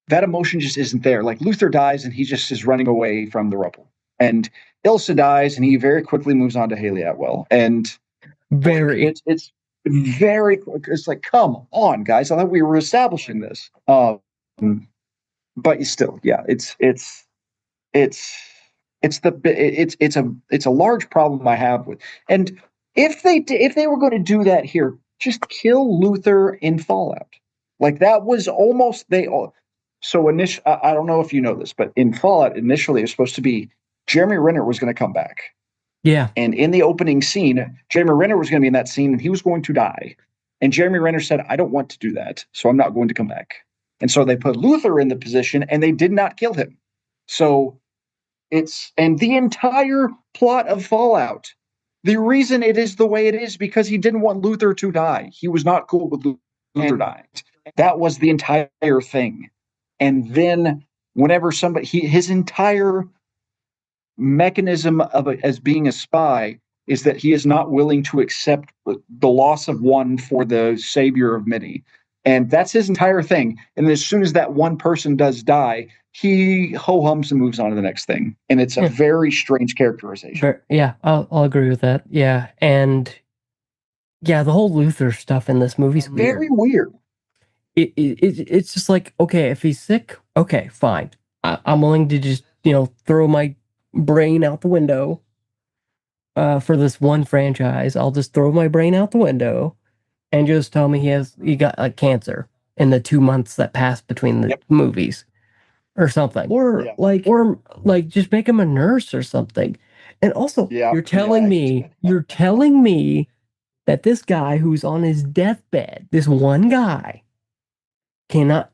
That emotion just isn't there. Like, Luther dies and he just is running away from the rubble. And Ilsa dies and he very quickly moves on to Haley Atwell. And it's very, it's like, come on, guys. I thought we were establishing this. But still, yeah, it's a large problem I have with. And if they were going to do that here, just kill Luther in Fallout. Like, that was almost So I don't know if you know this, but in Fallout initially it was supposed to be Jeremy Renner was going to come back. Yeah. And in the opening scene, Jeremy Renner was going to be in that scene and he was going to die. And Jeremy Renner said, I don't want to do that, so I'm not going to come back. And so they put Luther in the position and they did not kill him. So and the entire plot of Fallout, the reason it is the way it is because he didn't want Luther to die. He was not cool with Luther dying. That was the entire thing. And then whenever his entire mechanism as being a spy is that he is not willing to accept the loss of one for the savior of many. And that's his entire thing. And as soon as that one person does die, he ho-hums and moves on to the next thing. And it's a very strange characterization. Yeah, I'll agree with that. Yeah. And yeah, the whole Luther stuff in this movie's weird. Very weird. It's just like, okay, if he's sick, okay, fine. I'm willing to just, throw my brain out the window for this one franchise. I'll just throw my brain out the window and just tell me he got cancer in the 2 months that passed between the movies or something. Or just make him a nurse or something. And also, you're telling me that this guy who's on his deathbed, this one guy, cannot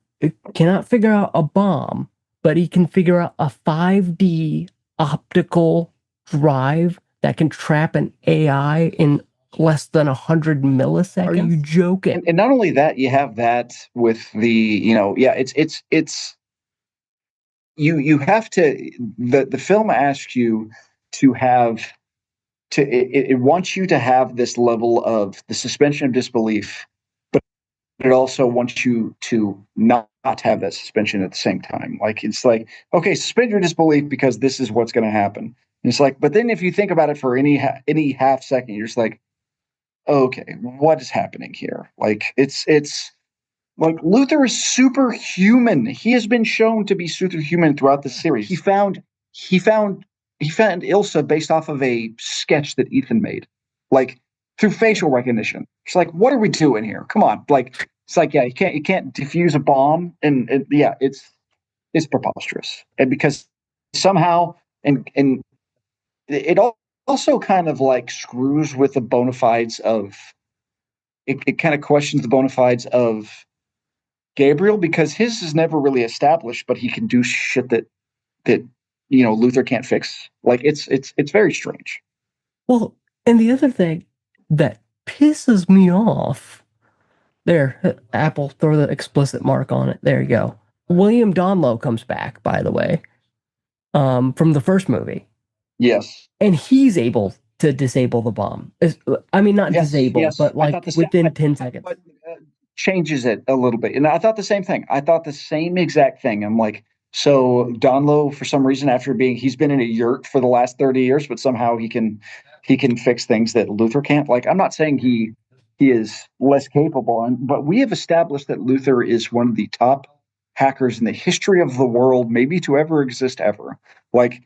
figure out a bomb, but he can figure out a 5D optical drive that can trap an AI in less than 100 milliseconds. Are you joking? And not only that, you have that with the, it's you have to, the film asks you to have it wants you to have this level of the suspension of disbelief, but it also wants you to not have that suspension at the same time. Like, it's like, okay, suspend your disbelief because this is what's going to happen. And it's like, but then if you think about it for any half second, you're just like, okay, what is happening here? Like, it's like Luther is superhuman. He has been shown to be superhuman throughout the series. He found Ilsa based off of a sketch that Ethan made, like through facial recognition. It's like, what are we doing here? Come on, like, it's like, yeah, you can't defuse a bomb, and it's preposterous, and because somehow and it also kind of like screws with the bona fides of it kind of questions the bona fides of Gabriel, because his is never really established, but he can do shit that Luther can't fix. Like, it's very strange. Well, and the other thing that pisses me off, there, Apple, throw the explicit mark on it. There you go. William Donlow comes back, by the way, from the first movie. Yes. And he's able to disable the bomb. I mean, not disable, but like within 10 seconds. But changes it a little bit. And I thought the same thing. I thought the same exact thing. I'm like, so Donlow, for some reason, he's been in a yurt for the last 30 years, but somehow he can fix things that Luther can't. Like, I'm not saying he is less capable, but we have established that Luther is one of the top hackers in the history of the world, maybe to ever exist ever. Like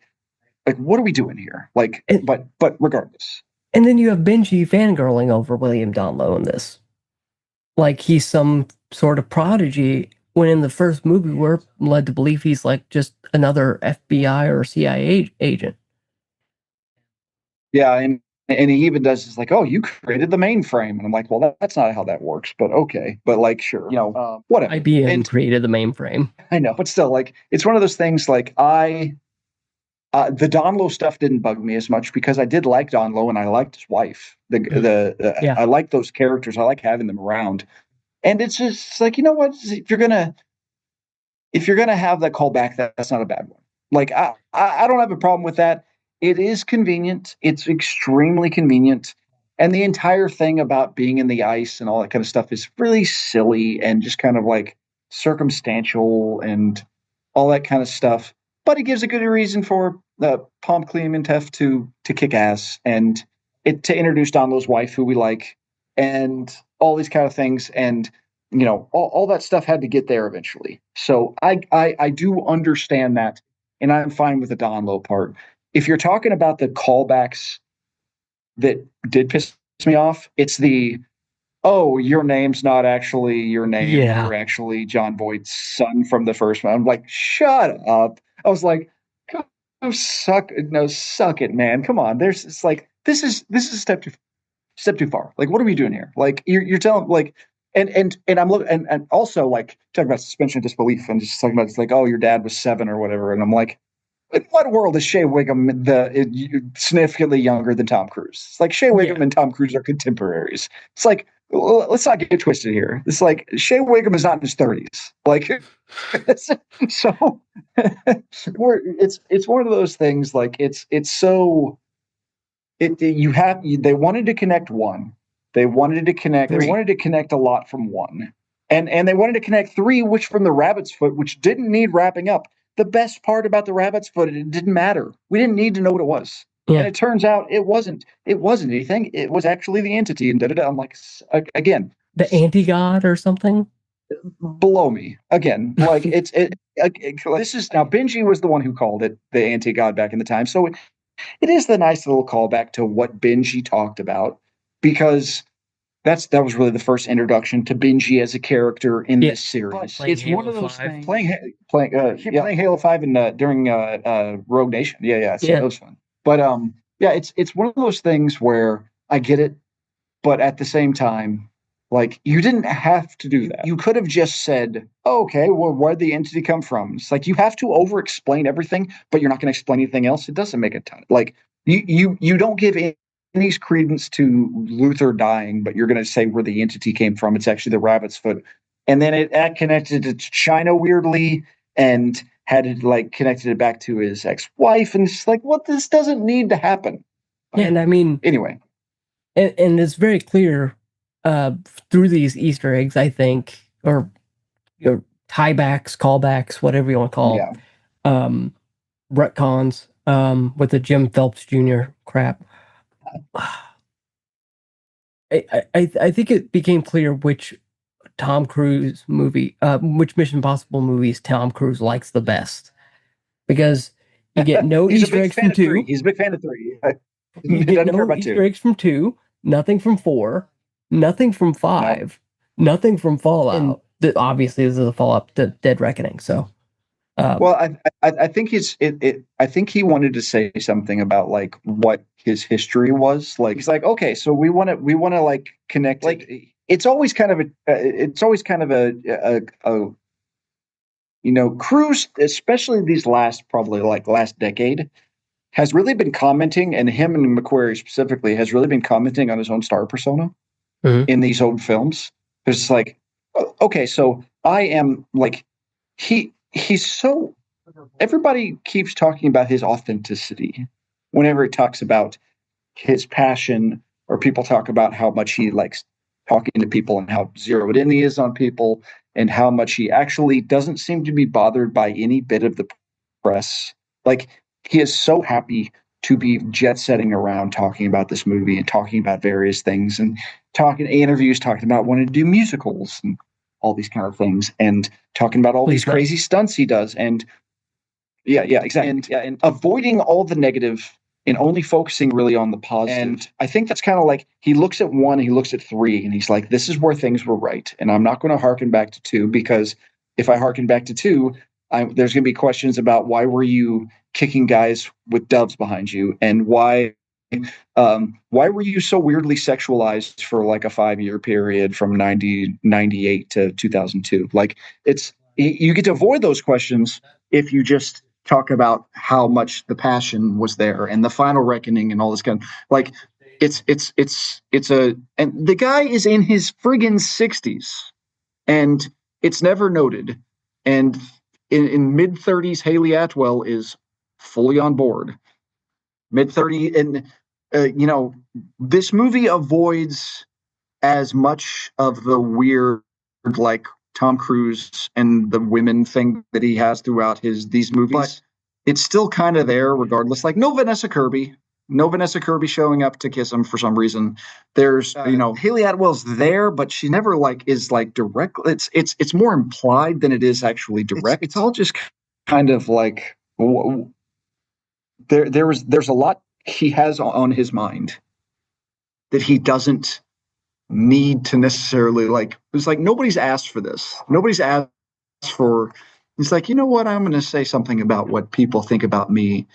what are we doing here? Like, but regardless. And then you have Benji fangirling over William Donlow in this. Like he's some sort of prodigy, when in the first movie we're led to believe he's like just another FBI or CIA agent. Yeah, and he even does this, like, oh, you created the mainframe. And I'm like, well, that's not how that works, but okay. But like, sure, whatever. IBM created the mainframe. I know, but still, like, it's one of those things, like, the Donlow stuff didn't bug me as much because I did like Donlow and I liked his wife. I like those characters. I like having them around. And it's just like, you know what? If you're gonna have that callback, that's not a bad one. Like, I don't have a problem with that. It is convenient. It's extremely convenient. And the entire thing about being in the ice and all that kind of stuff is really silly and just kind of like circumstantial and all that kind of stuff. But it gives a good reason for Palm Clementef to kick ass and to introduce Donlow's wife, who we like, and all these kind of things. And, all that stuff had to get there eventually. So I do understand that, and I'm fine with the Donlow part. If you're talking about the callbacks that did piss me off, it's oh, your name's not actually your name. Yeah. You're actually John Voight's son from the first one. I'm like, shut up. I was like, suck it, man. Come on. It's like, this is a step too far. Like, what are we doing here? Like, you're telling, like, and I'm looking, and also, like, talking about suspension of disbelief and just talking about, it's like, oh, your dad was 7 or whatever. And I'm like, In what world is Shea Wiggum significantly younger than Tom Cruise? It's like Shea Wiggum and Tom Cruise are contemporaries. It's like, let's not get twisted here. It's like Shea Wiggum is not in his 30s. Like, so it's one of those things. Like, it's so they wanted to connect one. They wanted to connect. They wanted to connect a lot from one, and they wanted to connect three, which from the rabbit's foot, which didn't need wrapping up. The best part about the rabbit's foot, it didn't matter. We didn't need to know what it was. Yeah. And it turns out it wasn't anything. It was actually the entity. And I'm like, again, the anti-god or something. Below me again. Like this is now. Benji was the one who called it the anti-god back in the time. So it is the nice little callback to what Benji talked about, because that was really the first introduction to Benji as a character in this series. It's Halo one of those 5. things. Playing Halo 5 during Rogue Nation. Yeah. That was fun. But it's one of those things where I get it, but at the same time, like, you didn't have to do that. You could have just said, oh, okay, well, where'd the entity come from? It's like, you have to over-explain everything, but you're not going to explain anything else. It doesn't make a ton. Like, you don't give any credence to Luther dying, but you're going to say where the entity came from. It's actually the rabbit's foot. And then it connected to China weirdly, and had it like connected it back to his ex-wife. And it's like, what? This doesn't need to happen. Yeah, and I mean, anyway. And it's very clear through these Easter eggs, I think, or tiebacks, callbacks, whatever you want to call it, retcons with the Jim Phelps Jr. crap. I think it became clear which Tom Cruise movie, which Mission Impossible movies Tom Cruise likes the best, because you get no Easter eggs from 2. He's a big fan of 3. You get no Easter eggs from 2, nothing from 4, nothing from 5, nothing from Fallout. Obviously, this is a Fallout to Dead Reckoning. So, well, I think I think he wanted to say something about like what his history was. Like, he's like, okay, so we want to like connect. Like, it's always kind of a Cruise, especially these last decade, has really been commenting, and him and McQuarrie specifically has really been commenting on his own star persona in these old films. It's like, okay, so I am like, he's so, everybody keeps talking about his authenticity whenever he talks about his passion, or people talk about how much he likes talking to people and how zeroed in he is on people, and how much he actually doesn't seem to be bothered by any bit of the press. Like, he is so happy to be jet setting around talking about this movie and talking about various things, and talking interviews, talking about wanting to do musicals and all these kind of things, and talking about all these crazy stunts he does. And exactly. And avoiding all the negative and only focusing really on the positive. And I think that's kind of like, he looks at 1, he looks at 3, and he's like, this is where things were right. And I'm not going to harken back to 2, because if I harken back to 2, there's going to be questions about why were you kicking guys with doves behind you, and why were you so weirdly sexualized for like a 5-year period from 98 to 2002? Like, you get to avoid those questions if you just talk about how much the passion was there and the final reckoning and all this kind of, like, and the guy is in his friggin' 60s, and it's never noted. And in mid-30s, Haley Atwell is fully on board. Mid-30, and this movie avoids as much of the weird, like, Tom Cruise and the women thing that he has throughout these movies. But it's still kind of there regardless. Like, no Vanessa Kirby showing up to kiss him for some reason. There's, Haley Atwell's there, but she never is direct. It's more implied than it is actually direct. It's all just kind of like, there's a lot he has on his mind that he doesn't need to necessarily, like, it's like, nobody's asked for this. Nobody's asked for, it's like, you know what, I'm going to say something about what people think about me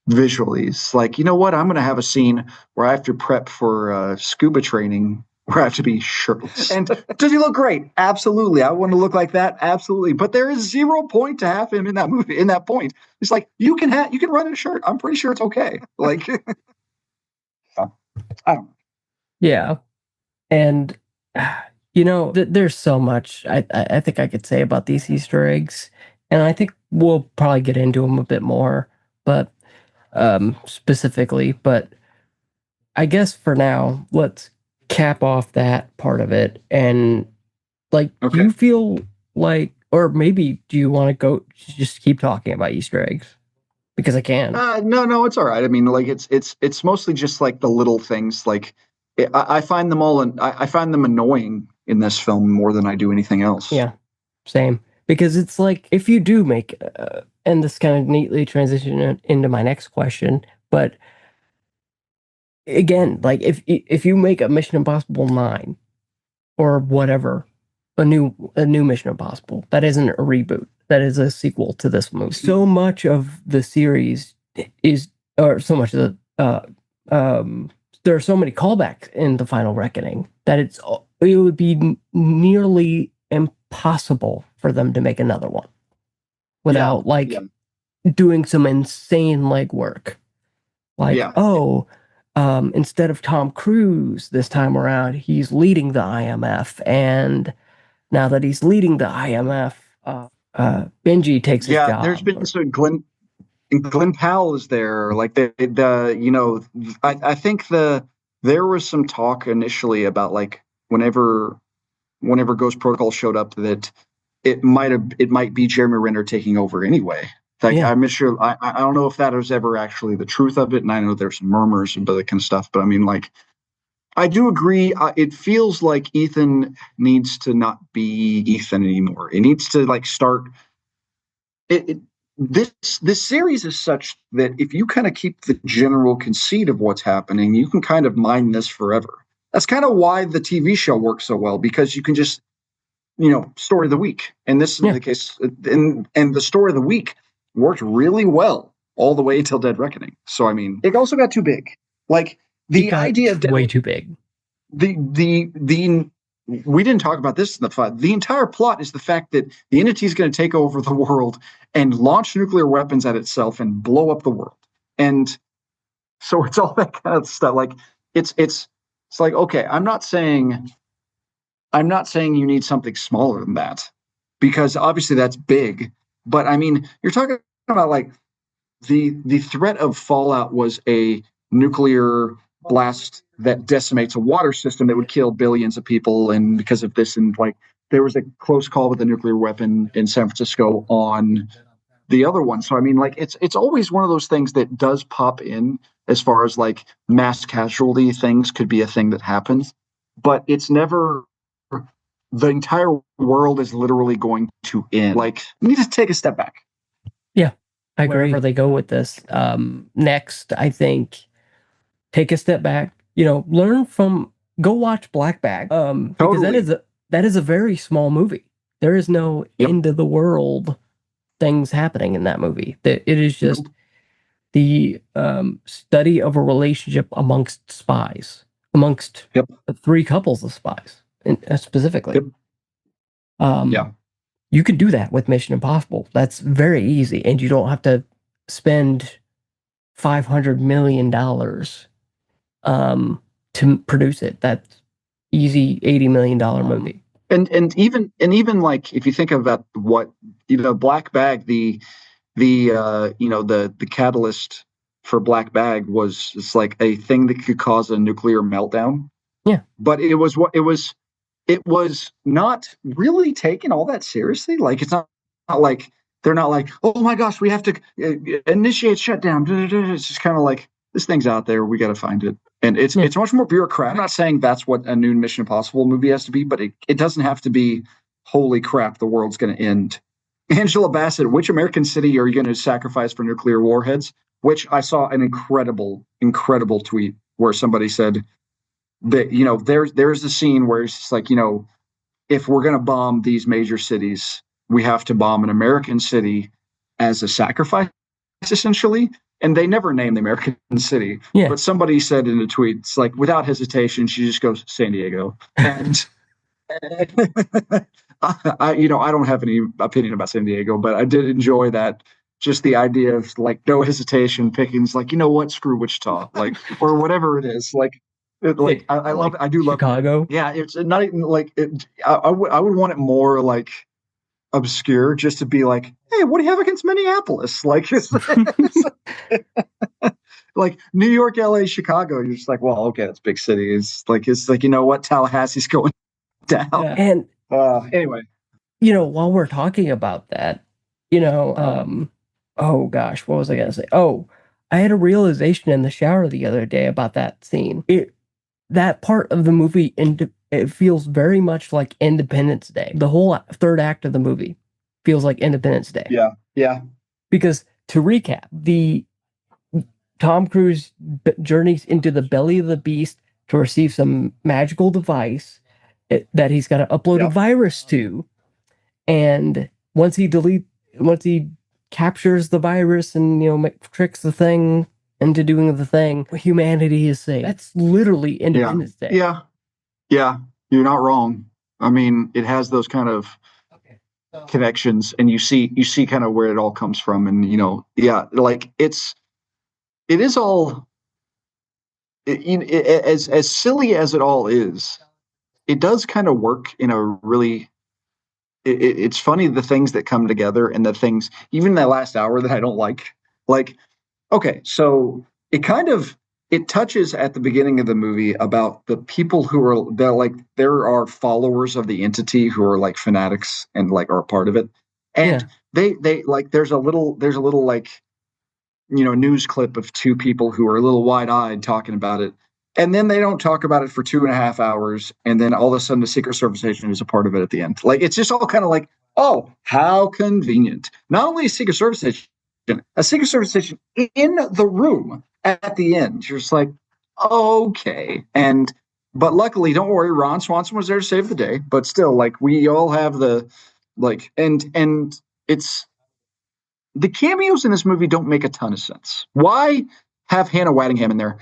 visually. It's like, you know what, I'm going to have a scene where I have to prep for scuba training where I have to be shirtless. And does he look great? Absolutely. I want to look like that. Absolutely. But there is 0 point to have him in that movie. In that point, it's like you can run in a shirt. I'm pretty sure it's okay. Like, I don't. Yeah, and there's so much I think I could say about these Easter eggs, and I think we'll probably get into them a bit more, but specifically. But I guess for now, let's cap off that part of it. And like, do you feel like, or maybe do you want to go just keep talking about Easter eggs? Because I can. No, it's all right. I mean, like it's mostly just like the little things. Like I find them all, and I find them annoying in this film more than I do anything else. Yeah, same. Because it's like if you do make, and this kind of neatly transition into my next question, but again, like if you make a Mission Impossible 9 or whatever, a new Mission Impossible, that isn't a reboot. That is a sequel to this movie. So much of the series is, or so much of the there are so many callbacks in The Final Reckoning that it would be nearly impossible for them to make another one without doing some insane legwork. Like, instead of Tom Cruise this time around, he's leading the IMF, and now that he's leading the IMF, Benji takes his job. Yeah, there's been Glenn Powell is there. Like I think there was some talk initially about like whenever Ghost Protocol showed up that it might be Jeremy Renner taking over anyway. Like I'm not sure. I don't know if that was ever actually the truth of it, and I know there's some murmurs and that kind of stuff. But I mean, like, I do agree. It feels like Ethan needs to not be Ethan anymore. It needs to like start. This series is such that if you kind of keep the general conceit of what's happening, you can kind of mine this forever. That's kind of why the TV show works so well, because you can just, story of the week. And this is the case. And the story of the week worked really well all the way till Dead Reckoning. So, I mean, it also got too big. Like the idea of way too big. We didn't talk about this in the fight. The entire plot is the fact that the entity is going to take over the world and launch nuclear weapons at itself and blow up the world. And so it's all that kind of stuff. Like it's like, okay, I'm not saying you need something smaller than that, because obviously that's big. But I mean, you're talking about like the threat of fallout was a nuclear blast that decimates a water system that would kill billions of people, and because of this, and like there was a close call with a nuclear weapon in San Francisco on the other one. So I mean, like it's always one of those things that does pop in as far as like mass casualty things could be a thing that happens, but it's never the entire world is literally going to end. Like, you need to take a step back. Yeah, I agree. Wherever they go with this, next, I think, take a step back. Learn from. Go watch Black Bag. Because that is a very small movie. There is no end of the world things happening in that movie. It is just the study of a relationship amongst spies, amongst 3 couples of spies. Specifically. You can do that with Mission Impossible. That's very easy, and you don't have to spend $500 million to produce it. That's easy $80 million movie. And even like if you think about what Black Bag, the catalyst for Black Bag was it's like a thing that could cause a nuclear meltdown. Yeah, but it was not really taken all that seriously. Like it's not like they're not like, oh my gosh, we have to initiate shutdown. It's just kind of like, this thing's out there, we got to find it. And it's much more bureaucratic. I'm not saying that's what a new Mission Impossible movie has to be, but it doesn't have to be, holy crap, the world's going to end. Angela Bassett, which American city are you going to sacrifice for nuclear warheads? Which I saw an incredible tweet where somebody said, that there's a scene where it's just like, if we're going to bomb these major cities, we have to bomb an American city as a sacrifice, essentially. and they never name the American city, Yeah. but somebody said in a tweet, it's like, without hesitation, she just goes, San Diego. And I don't have any opinion about San Diego, but I did enjoy that. Just the idea of like no hesitation picking, it's like, you know what, screw Wichita, like, or whatever it is. Like, I love, I do love Chicago. Yeah, it's not even like it. I would want it more like obscure, just to be like, hey, what do you have against Minneapolis? Like, it's like New York, LA, Chicago. You're just like, well, okay, that's big city. It's like, you know what, Tallahassee's going down. Yeah. And anyway, while we're talking about that, oh gosh, what was I gonna say? Oh, I had a realization in the shower the other day about that scene. That part of the movie, it feels very much like Independence Day. The whole third act of the movie feels like Independence Day. Yeah. Because to recap, the Tom Cruise journeys into the belly of the beast to receive some magical device that he's got to upload a virus to, and once he captures the virus and tricks the thing into doing the thing, humanity is saved. That's literally Independence Day. Yeah, you're not wrong. I mean, it has those kind of connections, and you see kind of where it all comes from, and like it is all as silly as it all is. It does kind of work in a really. It's funny, the things that come together, and the things, even that last hour that I don't like. Like, okay, so it touches at the beginning of the movie about the people there are followers of the entity who are like fanatics and like are part of it, and they like there's a little like news clip of two people who are a little wide-eyed talking about it, and then they don't talk about it for 2.5 hours, and then all of a sudden the Secret Service agent is a part of it at the end. Like, it's just all kind of like, oh, how convenient. Not only a Secret Service agent in the room at the end. You're just like, okay. But luckily, don't worry, Ron Swanson was there to save the day. But still, like, we all have and it's the cameos in this movie don't make a ton of sense. Why have Hannah Waddingham in there?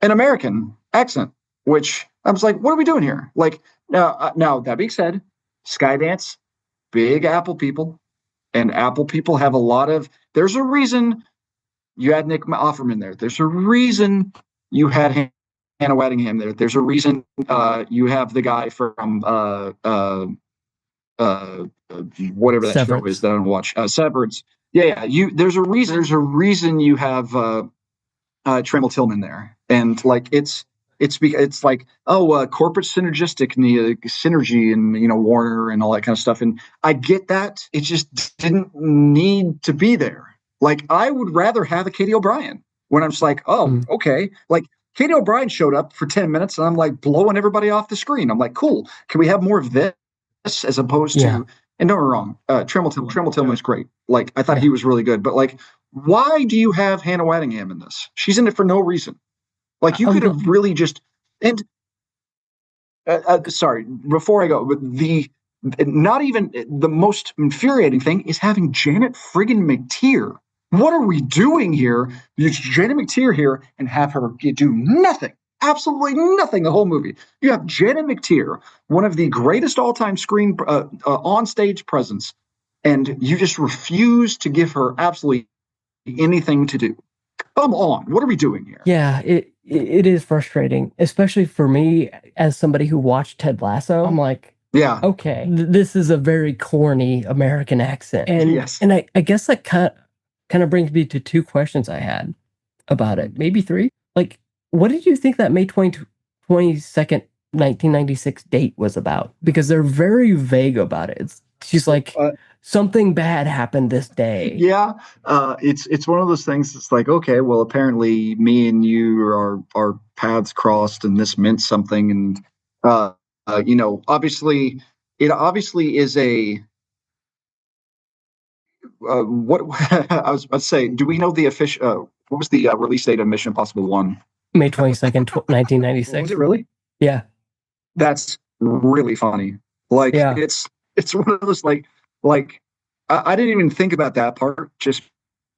An American accent, which I was like, what are we doing here? Like, now that being said, Skydance, big Apple people, and Apple people have a lot of. There's a reason you had Nick Offerman there. There's a reason you had Hannah Waddingham there. There's a reason you have the guy from whatever that show is that I don't watch. Severance. Yeah. There's a reason. There's a reason you have Trammell Tillman there, and like it's like, corporate synergy and Warner and all that kind of stuff, and I get that. It just didn't need to be there. Like, I would rather have a Katie O'Brien, when I'm just like, okay, like Katie O'Brien showed up for 10 minutes and I'm like blowing everybody off the screen. I'm like, cool, can we have more of this as opposed to, and don't get me wrong, Trammell Tillman is great. Like, I thought he was really good, but like, why do you have Hannah Waddingham in this? She's in it for no reason. Like, you could have really just, and sorry, before I go, but not even the most infuriating thing is having Janet friggin' McTeer. What are we doing here? Use Janet McTeer here and have her do nothing, absolutely nothing the whole movie. You have Janet McTeer, one of the greatest all-time screen on-stage presence, and you just refuse to give her absolutely anything to do. Come on, what are we doing here? Yeah, it is frustrating, especially for me as somebody who watched Ted Lasso. I'm like, okay, this is a very corny American accent, and I guess that kind of brings me to two questions I had about it, maybe three. Like, what did you think that May 22nd, 1996 date was about? Because they're very vague about it. She's like, something bad happened this day. Yeah, it's one of those things. It's like, okay, well, apparently me and you our paths crossed, and this meant something. And obviously, it obviously is a. What I was about to say? Do we know the official? What was the release date of Mission Impossible 1? May 22nd, 1996. Was it really? Yeah, that's really funny. Like, it's one of those like I didn't even think about that part, just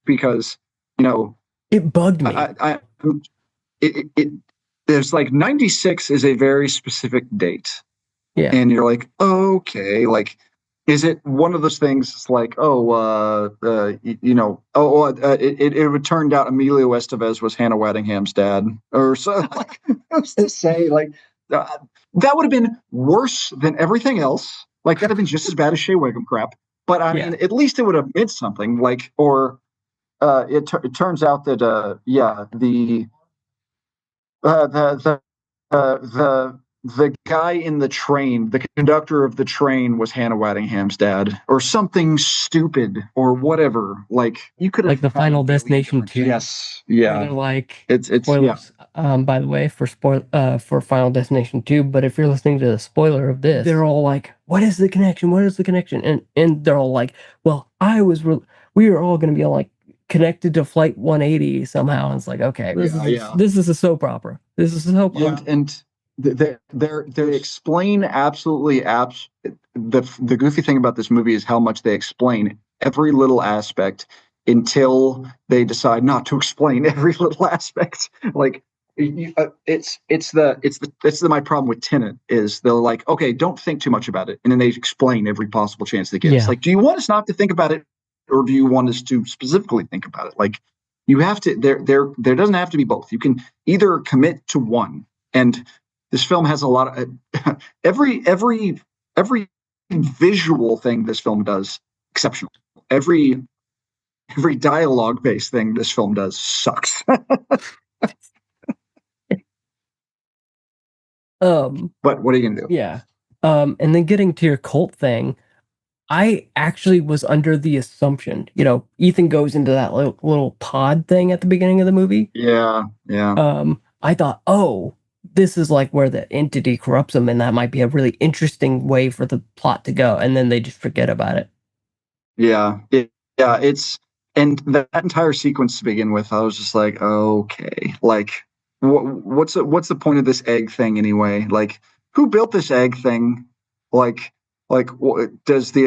because It bugged me. There's like 96 is a very specific date. Yeah. And you're like, okay, like, is it one of those things? It's like, it would turned out Emilio Estevez was Hannah Waddingham's dad, or so. Like, who's to say? Like, that would have been worse than everything else. Like, that'd have been just as bad as Shea Wiggum crap. But I mean, at least it would have meant something. Like, or it turns out that the guy in the train, the conductor of the train, was Hannah Waddingham's dad, or something stupid, or whatever. Like, you could have, like, the Final Destination 2. Yes, yeah. They're like, it's spoilers, by the way, for Final Destination 2. But if you're listening to the spoiler of this, they're all like, "What is the connection? What is the connection?" And they're all like, "Well, we were all going to be like connected to Flight 180 somehow." And it's like, okay, this is a soap opera. This is a soap opera. And they explain absolutely the goofy thing about this movie is how much they explain every little aspect until they decide not to explain every little aspect. Like, it's my problem with Tenet is they're like, okay, don't think too much about it, and then they explain every possible chance they get. It's like, do you want us not to think about it, or do you want us to specifically think about it? Like, you have to. There doesn't have to be both. You can either commit to one. And this film has a lot of every visual thing this film does exceptional. Every dialogue based thing this film does sucks. But what are you gonna do? Yeah. And then getting to your cult thing, I actually was under the assumption, Ethan goes into that little pod thing at the beginning of the movie. Yeah. I thought, oh, this is like where the entity corrupts them, and that might be a really interesting way for the plot to go. And then they just forget about it. Yeah. And that entire sequence to begin with, I was just like, okay, like, what's the point of this egg thing anyway? Like, who built this egg thing? Like, does the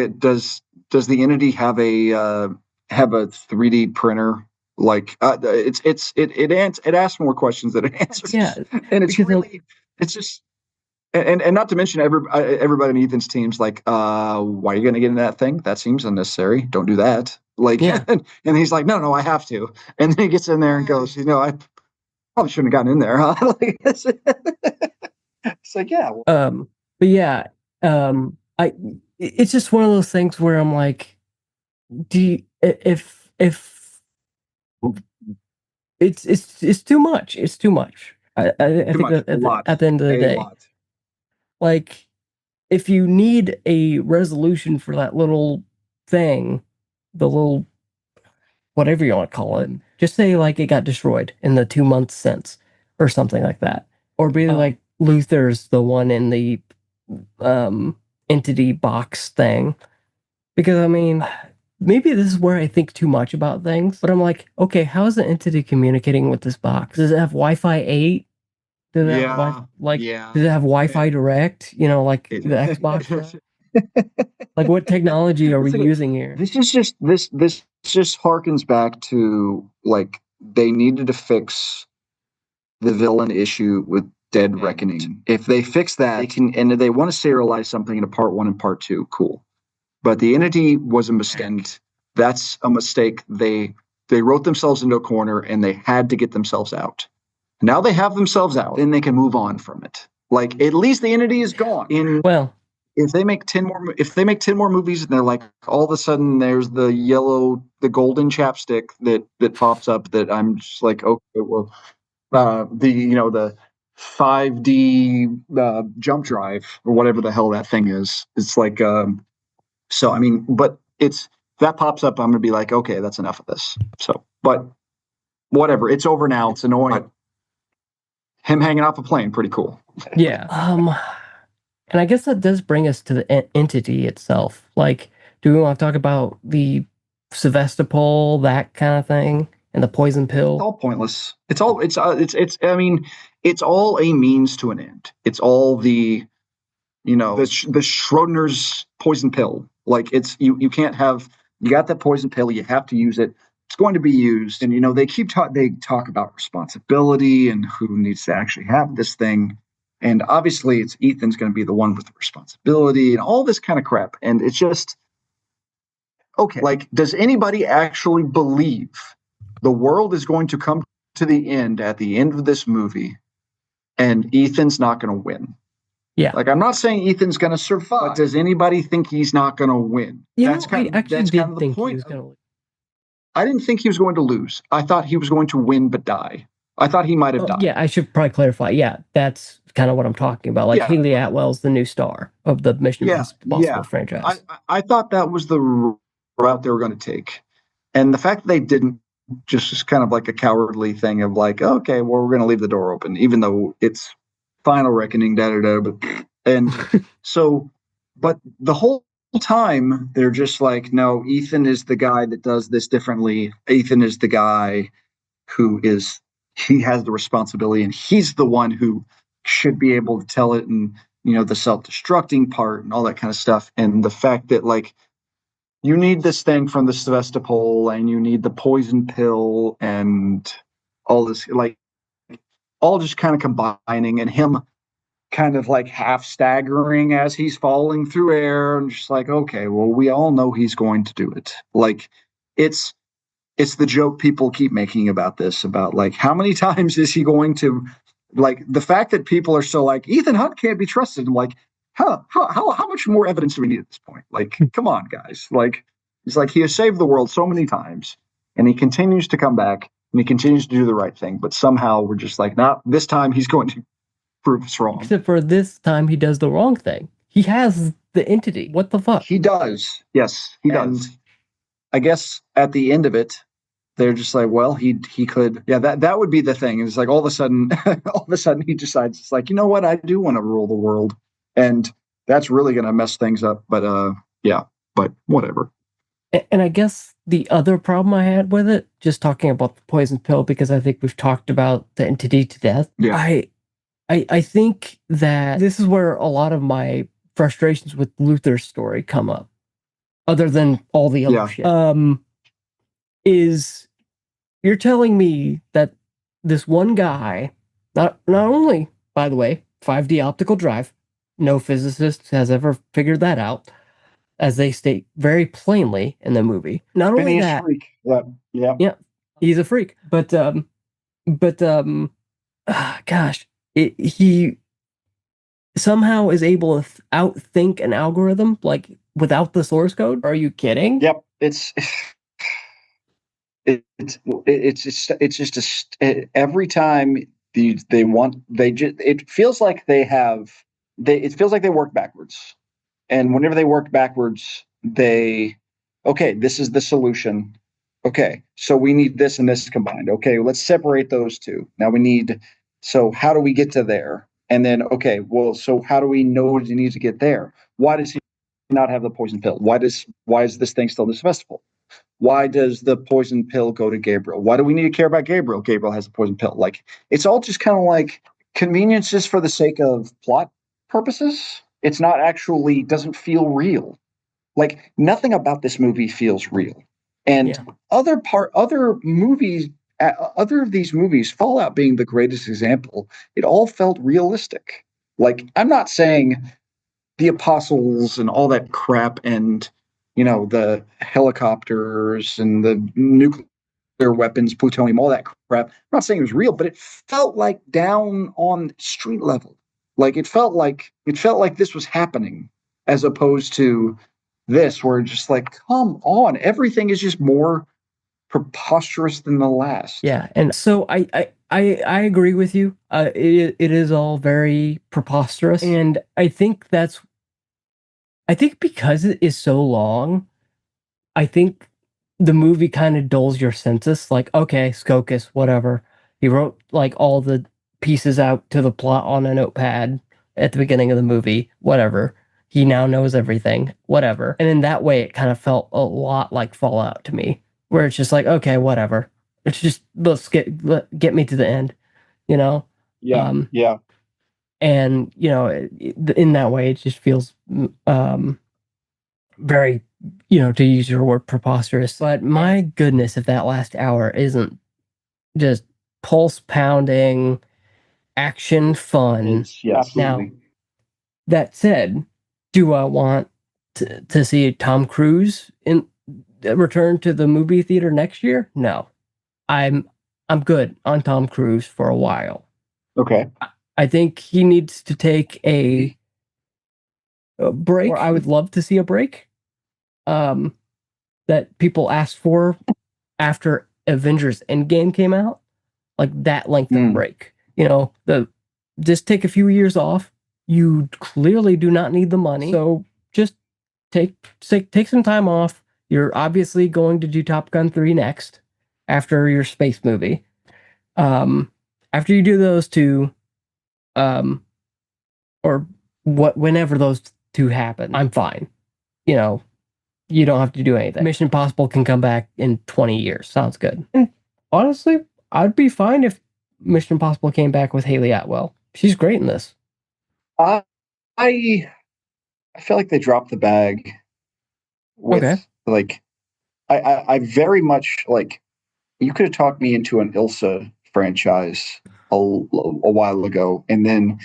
entity have a 3D printer? Like, it asks more questions than it answers. Yeah, and it's just, and not to mention everybody in Ethan's team's like, why are you going to get in that thing? That seems unnecessary. Don't do that. Like, and he's like, no, I have to. And then he gets in there and goes, I probably shouldn't have gotten in there, huh? Like, it's like, yeah. But yeah, it's just one of those things where I'm like, if it's too much. It's too much. I think at the end of the day, like, if you need a resolution for that little thing, the little whatever you want to call it, just say like it got destroyed in the 2 months since, or something like that, or be like Luther's the one in the entity box thing, because I mean, maybe this is where I think too much about things, but I'm like, okay, how is the entity communicating with this box? Does it have Wi-Fi 8? Does it have does it have Wi-Fi Direct? Like the Xbox. Like, what technology are we using here? This just harkens back to, like, they needed to fix the villain issue with Dead Reckoning. If they fix that, they can, and they want to serialize something into part 1 and part 2, cool. But the entity was a mistake. That's a mistake. They wrote themselves into a corner, and they had to get themselves out. Now they have themselves out, then they can move on from it. Like, at least the entity is gone. If they make 10 more movies, and they're like, all of a sudden there's the golden chapstick that pops up, that I'm just like, okay, well, the 5D jump drive, or whatever the hell that thing is. It's like, so I mean, but if that pops up, I'm gonna be like, okay, that's enough of this. So, but whatever, it's over now. It's annoying. Him hanging off a plane, pretty cool. Yeah. And I guess that does bring us to the entity itself. Like, do we want to talk about the Sevastopol, that kind of thing, and the poison pill? It's all pointless. I mean, it's all a means to an end. It's all the Schrodinger's poison pill. Like, it's, you can't have, you got that poison pill, you have to use it going to be used. And, they talk about responsibility and who needs to actually have this thing. And obviously it's Ethan's going to be the one with the responsibility and all this kind of crap. And it's just, okay, like, does anybody actually believe the world is going to come to the end at the end of this movie and Ethan's not going to win? Yeah. Like, I'm not saying Ethan's going to survive, but does anybody think he's not going to win? I actually did think he was going to lose. I didn't think he was going to lose. I thought he was going to win but die. I thought he might have died. Yeah, I should probably clarify. Yeah, that's kind of what I'm talking about. Like, Haley Atwell's the new star of the Mission Impossible franchise. I thought that was the route they were going to take. And the fact that they didn't, just kind of like a cowardly thing of like, okay, well, we're going to leave the door open, even though it's final reckoning, and so, but the whole time they're just like, no, Ethan is the guy that does this differently. Ethan is the guy he has the responsibility, and he's the one who should be able to tell it, and the self-destructing part and all that kind of stuff. And the fact that, like, you need this thing from the Sevastopol, and you need the poison pill, and all this, like, all just kind of combining, and him kind of like half staggering as he's falling through air, and just like, okay, well, we all know he's going to do it. Like, it's the joke people keep making about this, about like, how many times is he going to, like, the fact that people are still like, Ethan Hunt can't be trusted. I'm like, how much more evidence do we need at this point? Like, come on, guys. Like, it's like, he has saved the world so many times, and he continues to come back, and he continues to do the right thing. But somehow we're just like, nah, this time he's going to prove us wrong. Except for this time, he does the wrong thing. He has the entity. What the fuck? He does. Yes, he does. I guess at the end of it, they're just like, well, he could. Yeah, that would be the thing. It's like all of a sudden he decides, it's like, you know what? I do want to rule the world. And that's really going to mess things up. But but whatever. And I guess the other problem I had with it, just talking about the poison pill, because I think we've talked about the entity to death. Yeah. I think that this is where a lot of my frustrations with Luther's story come up, other than all the other shit. Is you're telling me that this one guy, not only, by the way, 5D optical drive, no physicist has ever figured that out, as they state very plainly in the movie. Not only that, freak. Yeah, he's a freak. But gosh, he somehow is able to outthink an algorithm, like, without the source code. Are you kidding? Yep, it's just every time it feels like it feels like they work backwards. And whenever they work backwards, okay, this is the solution. Okay, so we need this and this combined. Okay, let's separate those two. Now so how do we get to there? And then, okay, well, so how do we know what he needs to get there? Why does he not have the poison pill? Why is this thing still this festival? Why does the poison pill go to Gabriel? Why do we need to care about Gabriel? Gabriel has the poison pill. Like, it's all just kind of like conveniences for the sake of plot purposes. It's not actually, doesn't feel real. Like, nothing about this movie feels real. And other of these movies, Fallout being the greatest example, it all felt realistic. Like, I'm not saying the apostles and all that crap, and the helicopters and the nuclear weapons, plutonium, all that crap. I'm not saying it was real, but it felt like down on street level. Like, it felt like this was happening, as opposed to this, where it's just like, come on, everything is just more preposterous than the last. Yeah, and so I agree with you. It is all very preposterous, and I think because it is so long, I think the movie kind of dulls your senses. Like, okay, Skokas, whatever. He wrote like all the pieces out to the plot on a notepad at the beginning of the movie, whatever. He now knows everything, whatever. And in that way, it kind of felt a lot like Fallout to me, where it's just like, okay, whatever. It's just, let's get me to the end, Yeah. And, in that way, it just feels very, to use your word, preposterous. But my goodness, if that last hour isn't just pulse pounding, action fun. Absolutely. Now, that said, do I want to see Tom Cruise in return to the movie theater next year? No, I'm good on Tom Cruise for a while. Okay. I think he needs to take a break. Or I would love to see a break. That people asked for after Avengers Endgame came out, like that length of break. Just take a few years off. You clearly do not need the money, so just take some time off. You're obviously going to do Top Gun 3 next after your space movie. After you do those two, or whenever those two happen, I'm fine. You don't have to do anything. Mission Impossible can come back in 20 years. Sounds good. And honestly, I'd be fine if Mission Impossible came back with Haley Atwell. She's great in this. I feel like they dropped the bag with I very much like, you could have talked me into an Ilsa franchise a while ago, and then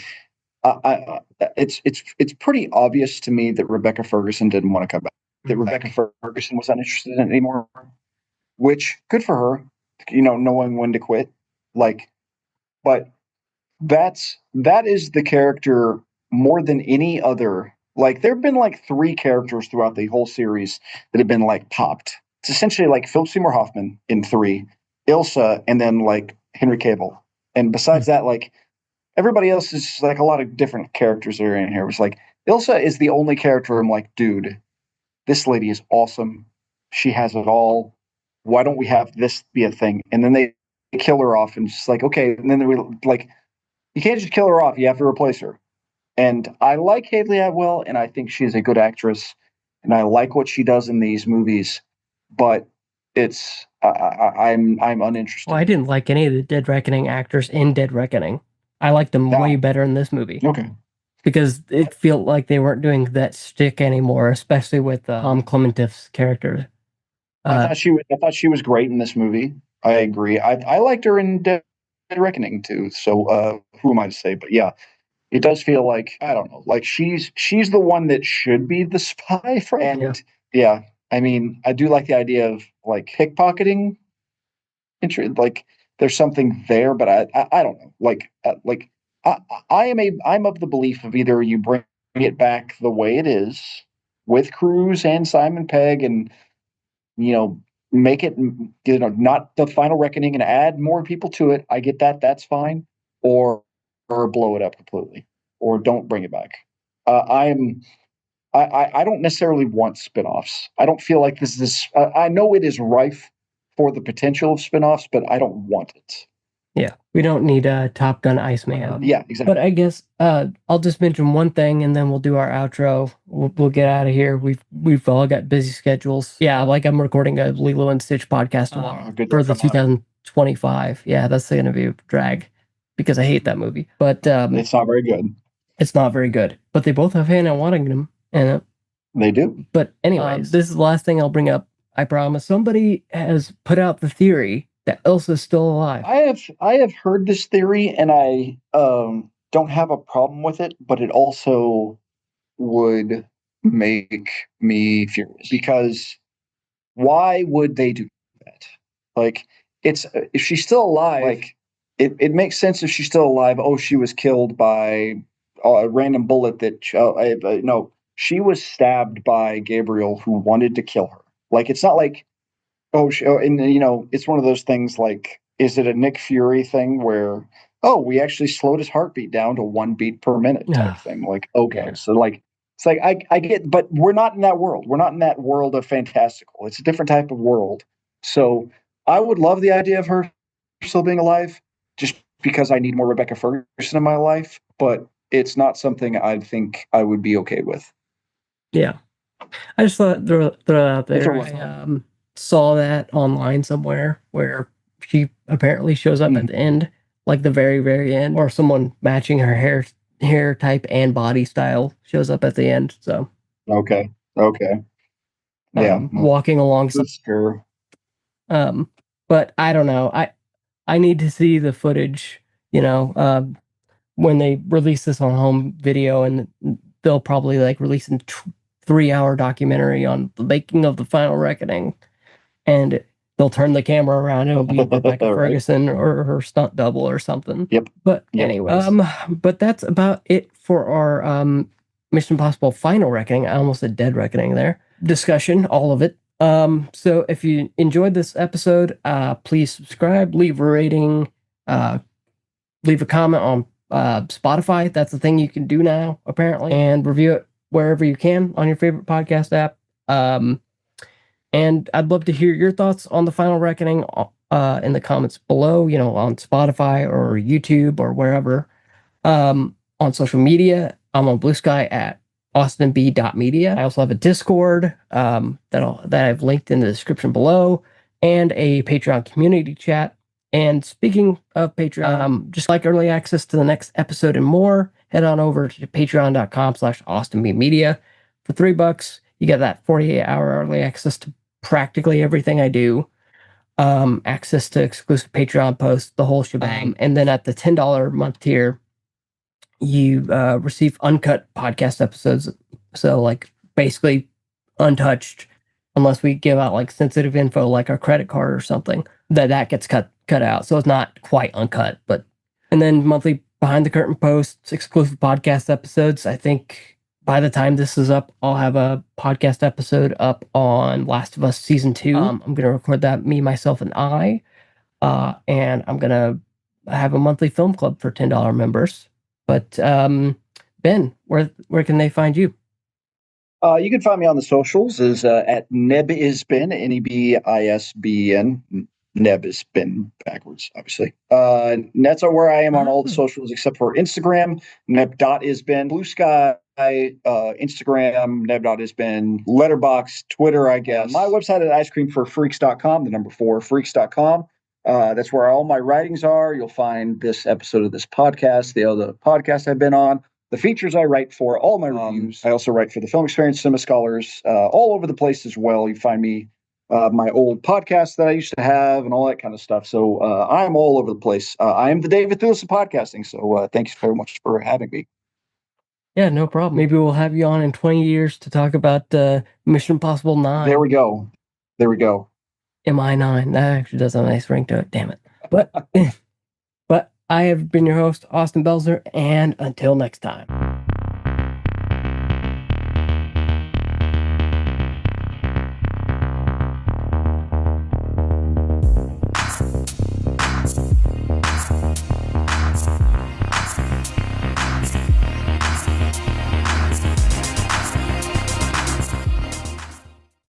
it's pretty obvious to me that Rebecca Ferguson didn't want to come back. That Rebecca Ferguson was uninterested in it anymore, which good for her, knowing when to quit. But that is the character more than any other. There have been 3 characters throughout the whole series that have been popped. It's essentially Philip Seymour Hoffman in 3, Ilsa, and then Henry Cavill. And besides that, everybody else is a lot of different characters that are in here. It's Ilsa is the only character I'm dude, this lady is awesome. She has it all. Why don't we have this be a thing? And then they kill her off, and just okay. And then they you can't just kill her off. You have to replace her. And I like Haley Atwell, and I think she's a good actress, and I like what she does in these movies. But I'm uninterested. Well, I didn't like any of the Dead Reckoning actors in Dead Reckoning. I liked them way better in this movie. Okay. Because it felt like they weren't doing that shtick anymore, especially with Tom Clementiff's character. I thought she was great in this movie. I agree. I liked her in Dead Reckoning too. So who am I to say? But yeah, it does feel I don't know, she's the one that should be the spy friend. And yeah, I mean, I do like the idea of pickpocketing. There's something there, but I don't know. I'm of the belief of either you bring it back the way it is with Cruise and Simon Pegg, and make it not the final reckoning and add more people to it. I get that, that's fine, or blow it up completely, or don't bring it back. I don't necessarily want spinoffs. I don't feel like this is. I know it is rife for the potential of spinoffs, but I don't want it. Yeah, we don't need a Top Gun Iceman. Yeah, exactly. But I guess I'll just mention one thing, and then we'll do our outro. We'll get out of here. We've all got busy schedules. Yeah, I'm recording a Lilo and Stitch podcast tomorrow for the 2025. Yeah, that's going to be a drag because I hate that movie. But it's not very good. It's not very good. But they both have Hannah Waddingham in it. They do. But anyways, this is the last thing I'll bring up. I promise. Somebody has put out the theory that Elsa's still alive. I have heard this theory, and I don't have a problem with it, but it also would make me furious, because why would they do that? It's if she's still alive, it makes sense if she's still alive. Oh, she was killed by a random bullet that no, she was stabbed by Gabriel, who wanted to kill her. It's not and it's one of those things is it a Nick Fury thing where, we actually slowed his heartbeat down to 1 beat per minute type thing? Okay. Yeah. So it's I get, but we're not in that world. We're not in that world of fantastical. It's a different type of world. So I would love the idea of her still being alive, just because I need more Rebecca Ferguson in my life, but it's not something I think I would be okay with. Yeah. I just thought throw it out there. I saw that online somewhere where she apparently shows up at the end, the very, very end, or someone matching her hair type and body style shows up at the end. So okay. walking along. Sure. But I don't know. I need to see the footage, when they release this on home video, and they'll probably like release a 3-hour documentary on the making of the Final Reckoning, and they'll turn the camera around and it'll be Rebecca Ferguson or her stunt double or something. Yep. But anyways, but that's about it for our Mission Impossible Final Reckoning. I almost said Dead Reckoning there. Discussion, all of it. So if you enjoyed this episode, please subscribe, leave a rating, leave a comment on Spotify. That's the thing you can do now, apparently, and review it wherever you can on your favorite podcast app. And I'd love to hear your thoughts on the Final Reckoning in the comments below, on Spotify or YouTube or wherever. On social media, I'm on Blue Sky at austinb.media. I also have a Discord that I've linked in the description below, and a Patreon community chat. And speaking of Patreon, just like early access to the next episode and more, head on over to patreon.com/austinbmedia. For $3, you get that 48-hour early access to practically everything I do, access to exclusive Patreon posts, the whole shebang. And then at the $10 a month tier, you receive uncut podcast episodes. So like basically untouched, unless we give out like sensitive info like our credit card or something, that gets cut out. So it's not quite uncut, and then monthly behind the curtain posts, exclusive podcast episodes. I think by the time this is up, I'll have a podcast episode up on Last of Us Season 2. I'm going to record that, me, myself, and I. And I'm going to have a monthly film club for $10 members. But Ben, where can they find you? You can find me on the socials at nebisben, NEBISBN. Neb is Ben backwards, obviously. That's where I am on all the socials except for Instagram, neb.isben, Blue Sky, Instagram, neb.isben, Letterboxd, Twitter, I guess. My website at icecreamforfreaks.com, the number 4 freaks.com. That's where all my writings are. You'll find this episode of this podcast, the other podcast I've been on, the features I write for, all my reviews. I also write for the Film Experience, Cinema Scholars, all over the place as well. You find me, my old podcast that I used to have and all that kind of stuff. So I'm all over the place. I am the David Thewlis of podcasting. So thanks very much for having me. Yeah, no problem. Maybe we'll have you on in 20 years to talk about Mission Impossible 9. There we go. MI9. That actually does have a nice ring to it. Damn it. But I have been your host, Austin Belzer, and until next time.